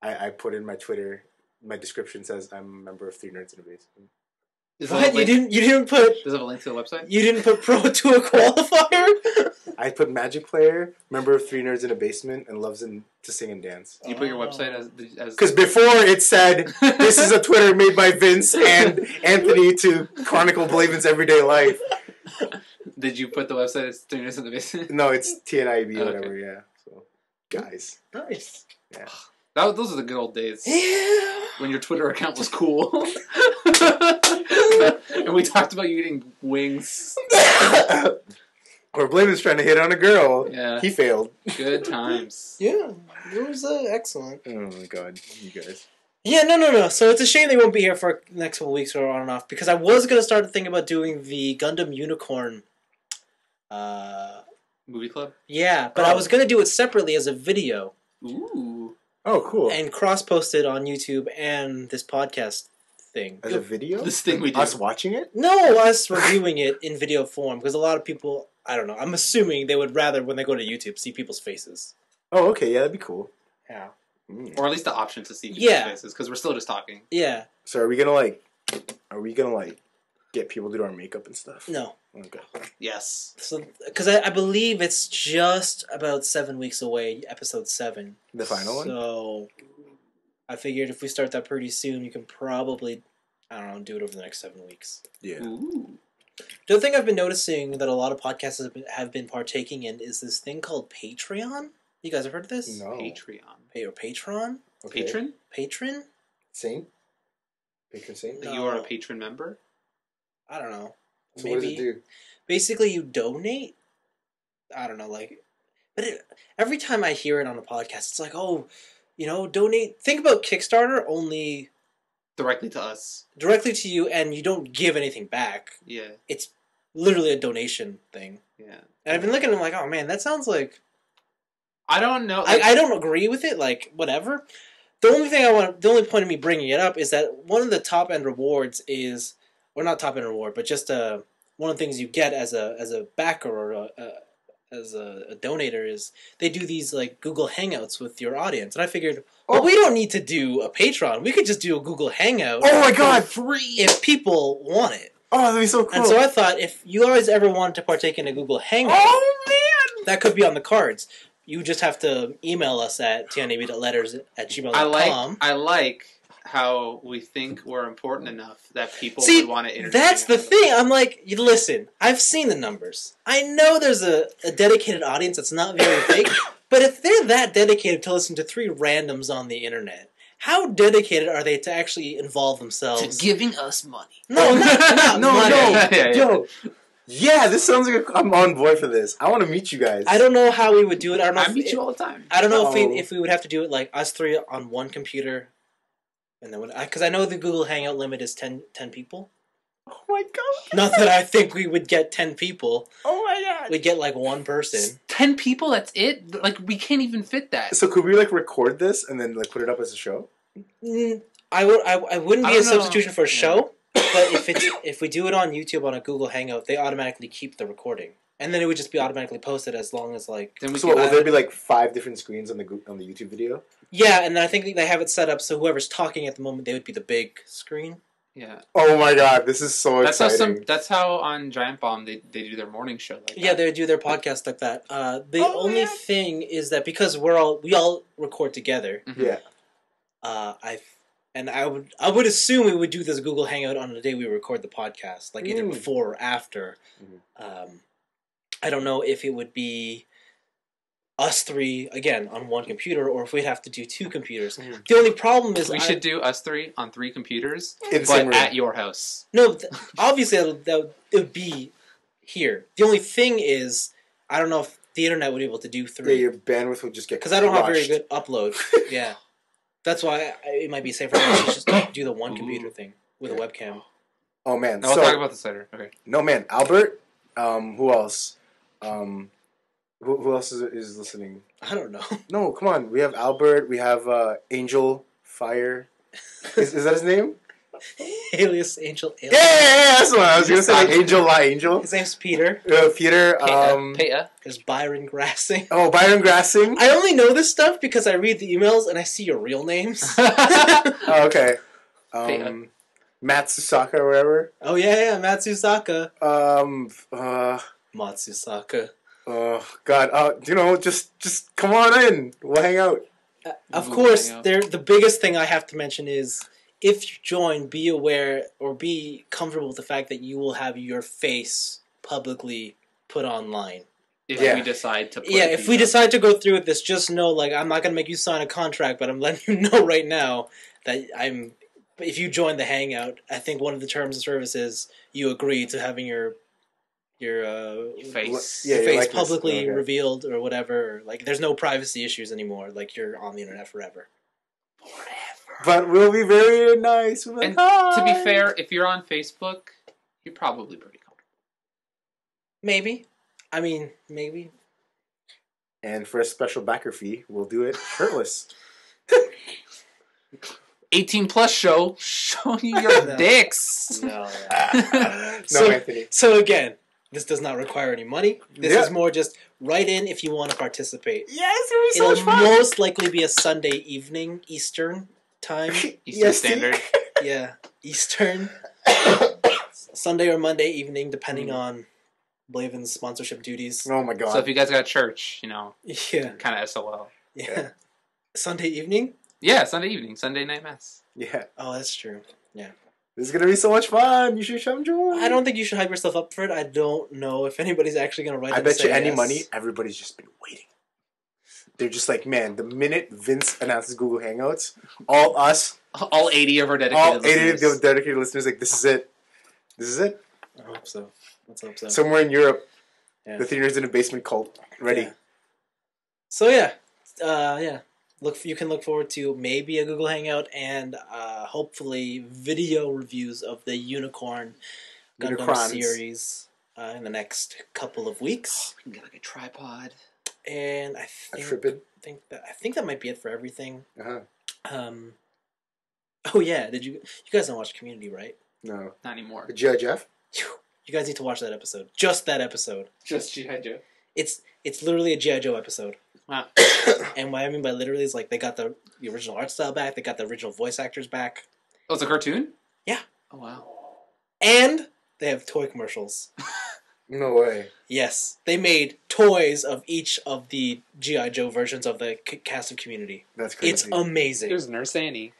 I put in my Twitter, my description says I'm a member of 3 Nerds in a Basement. Does it have What? a link- You didn't put Does it have a link to the website? you didn't put Pro to a qualifier? I put Magic player, member of 3 nerds in a basement, and loves to sing and dance. You put your website as Because before it said, this is a Twitter made by Vince and Anthony to chronicle Blaven's everyday life. Did you put the website as Streamers in the Basement? No, it's TNIAB or Okay. whatever, yeah. So, guys. Nice. Yeah. Those are the good old days. Yeah. When your Twitter account was cool. And we talked about you eating wings. Or Blaven's trying to hit on a girl. Yeah. He failed. Good times. Yeah. It was excellent. Oh my god, you guys. Yeah, no. So it's a shame they won't be here for the next couple weeks or on and off, because I was going to start thinking about doing the Gundam Unicorn. Movie club? Yeah, but I was going to do it separately as a video Ooh. Oh, cool. and cross-post it on YouTube and this podcast thing. As a video? This thing we do. Us watching it? No, us reviewing it in video form, because a lot of people, I don't know, I'm assuming they would rather, when they go to YouTube, see people's faces. Oh, okay, yeah, that'd be cool. Yeah. Or at least the option to see people's Yeah. faces, because we're still just talking. Yeah. So are we gonna get people to do our makeup and stuff? No. Okay. Yes. So, because I believe it's just about 7 weeks away, episode 7. The final one? So, I figured if we start that pretty soon, you can probably, I don't know, do it over the next 7 weeks. Yeah. Ooh. The other thing I've been noticing that a lot of podcasts have been partaking in is this thing called Patreon. You guys have heard of this? No. Patreon. Or Patron? Okay. Patron? Patron? Saint? Patron saint? No. You are a patron member? I don't know. So what does it do? Basically, you donate. I don't know, but every time I hear it on a podcast, it's like, oh, donate. Think about Kickstarter, only Directly to us. directly to you, and you don't give anything back. Yeah. It's literally a donation thing. Yeah. And I've been looking at it like, oh man, that sounds like I don't know. I don't agree with it. Like whatever. The only point of me bringing it up is that one of the top end rewards is, or not top end reward, but just one of the things you get as a backer or as a donator is they do these like Google Hangouts with your audience, and I figured, well, we don't need to do a Patreon. We could just do a Google Hangout. Oh my god! free. If people want it. Oh, that'd be so cool. And so I thought, if you guys ever wanted to partake in a Google Hangout, man! that could be on the cards. You just have to email us at tniab.letters@gmail.com. I like how we think we're important enough that people See, would want to entertain that's the us. thing. I'm like, listen, I've seen the numbers. I know there's a dedicated audience that's not very big, but if they're that dedicated to listen to 3 randoms on the internet, how dedicated are they to actually involve themselves? To giving us money. No, not No, money. Yeah. Yo. Yeah, this sounds like I'm on board for this. I want to meet you guys. I don't know how we would do it. I don't know. I meet you all the time. I don't know Uh-oh. if we would have to do it like us 3 on one computer, and then because I know the Google Hangout limit is 10 people. Oh my god. Not that I think we would get 10 people. Oh my god. We'd get like one person. 10 people, that's it? Like, we can't even fit that. So could we like record this and then like put it up as a show? I wouldn't I be a don't know. substitution for a show, but if we do it on YouTube on a Google Hangout, they automatically keep the recording, and then it would just be automatically posted as long as like Then we So can, what, will there be like 5 different screens on the YouTube video? yeah, and then I think they have it set up so whoever's talking at the moment they would be the big screen. yeah. Oh my god, this is so That's how exciting. that's how on Giant Bomb they do their morning show like Yeah, that. they do their podcast like that. The Oh, only man. thing is that because we all record together, Mhm. Yeah. I would assume we would do this Google Hangout on the day we record the podcast, like either Mm. before or after. I don't know if it would be us 3 again on one computer, or if we'd have to do 2 computers. Mhm. The only problem is We should do us 3 on 3 computers, In the but same room. at your house. obviously it would be here. The only thing is I don't know if the internet would be able to do Yeah, 3 your bandwidth would just get because I don't have very crushed. good upload. Yeah, that's why it might be safer to just do the one computer thing with a webcam. Oh man. No, we'll so talk about this later. Okay. no man, Albert. Who else? Who else is listening? I don't know. No, come on. We have Albert. We have Angel Fire. Is that his name? Alias Angel. Yeah, that's the one. I was gonna say like Angel La Angel. His name's Peter. Peter. Peta. There's Byron Grassing. Oh, Byron Grassing. I only know this stuff because I read the emails and I see your real names. Oh, okay. Peta. Matsusaka or whatever. Oh yeah, Matsusaka. Matsusaka. Oh God. Just come on in. We'll hang out. Of Google course, Hangout. the biggest thing I have to mention is if you join, be aware or be comfortable with the fact that you will have your face publicly put online. If Yeah. we decide to. Put Yeah, a if we visa. decide to go through with this, just know, like, I'm not gonna make you sign a contract, but I'm letting you know right now that I'm. If you join the Hangout, I think one of the terms of service is you agree to having your face. Yeah, your your face likeness. publicly Okay. revealed or whatever. Like, there's no privacy issues anymore. Like, you're on the internet forever. But we'll be very nice. We'll be And like, to be "Hi." fair, if you're on Facebook, you're probably pretty comfortable. Maybe. I mean, maybe. And for a special backer fee, we'll do it shirtless. 18+ show, showing you your No. dicks. No. No, So- Anthony. So again, this does not require any money. This Yeah. is more just write in if you want to participate. Yes, it'll be so It'll much fun. most likely be a Sunday evening, Eastern time. Eastern Yes, Standard. Yeah, Eastern. Sunday or Monday evening, depending on Blaven's sponsorship duties. Oh my God. So if you guys got church, Yeah, kind of SOL. yeah. Sunday evening? Yeah, Sunday evening, Sunday night mass. Yeah. Oh, that's true. This is going to be so much fun. You should come join. I don't think you should hype yourself up for it. I don't know if anybody's actually going to write I and bet you say any yes. money, everybody's just been waiting. They're just like, man, the minute Vince announces Google Hangouts, all us, All 80 of our dedicated all 80 of listeners. the dedicated listeners, like, this is it. This is it. I hope so. Let's hope so. Somewhere in Europe, Yeah. the Theaters in a Basement cult. Ready. Yeah. So yeah. You can look forward to maybe a Google Hangout and hopefully video reviews of the Unicorn Gundam Unicrons. series in the next couple of weeks. We can get like a tripod. And I A think tripid. I think that might be it for everything. Uh-huh. Oh yeah, you guys don't watch Community, right? No. Not anymore. G.I. Jeff? You guys need to watch that episode. Just that episode. Just G.I. Joe. It's literally a G.I. Joe episode. Wow. And what I mean by literally is like they got the original art style back, they got the original voice actors back, Oh, it's a cartoon? Yeah. Oh, wow. and they have toy commercials. No way. Yes, they made toys of each of the G.I. Joe versions of the cast of Community. That's crazy. It's amazing. There's Nurse Annie.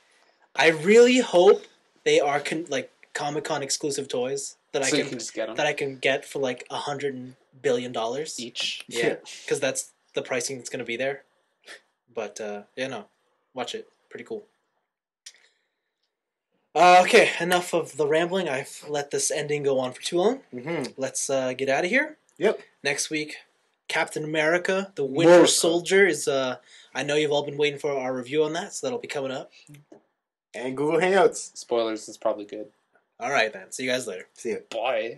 I really hope they are like Comic-Con exclusive toys that So you can just get them. that I can get for like $100 billion Each. Yeah, because that's the pricing that's going to be there. But watch it. Pretty cool. Okay, enough of the rambling. I've let this ending go on for too long. Mm-hmm. Let's get out of here. Yep. Next week, Captain America, the Winter America. Soldier is. I know you've all been waiting for our review on that, so that'll be coming up. And Google Hangouts. Spoilers is probably good. All right then. See you guys later. See ya. Boy.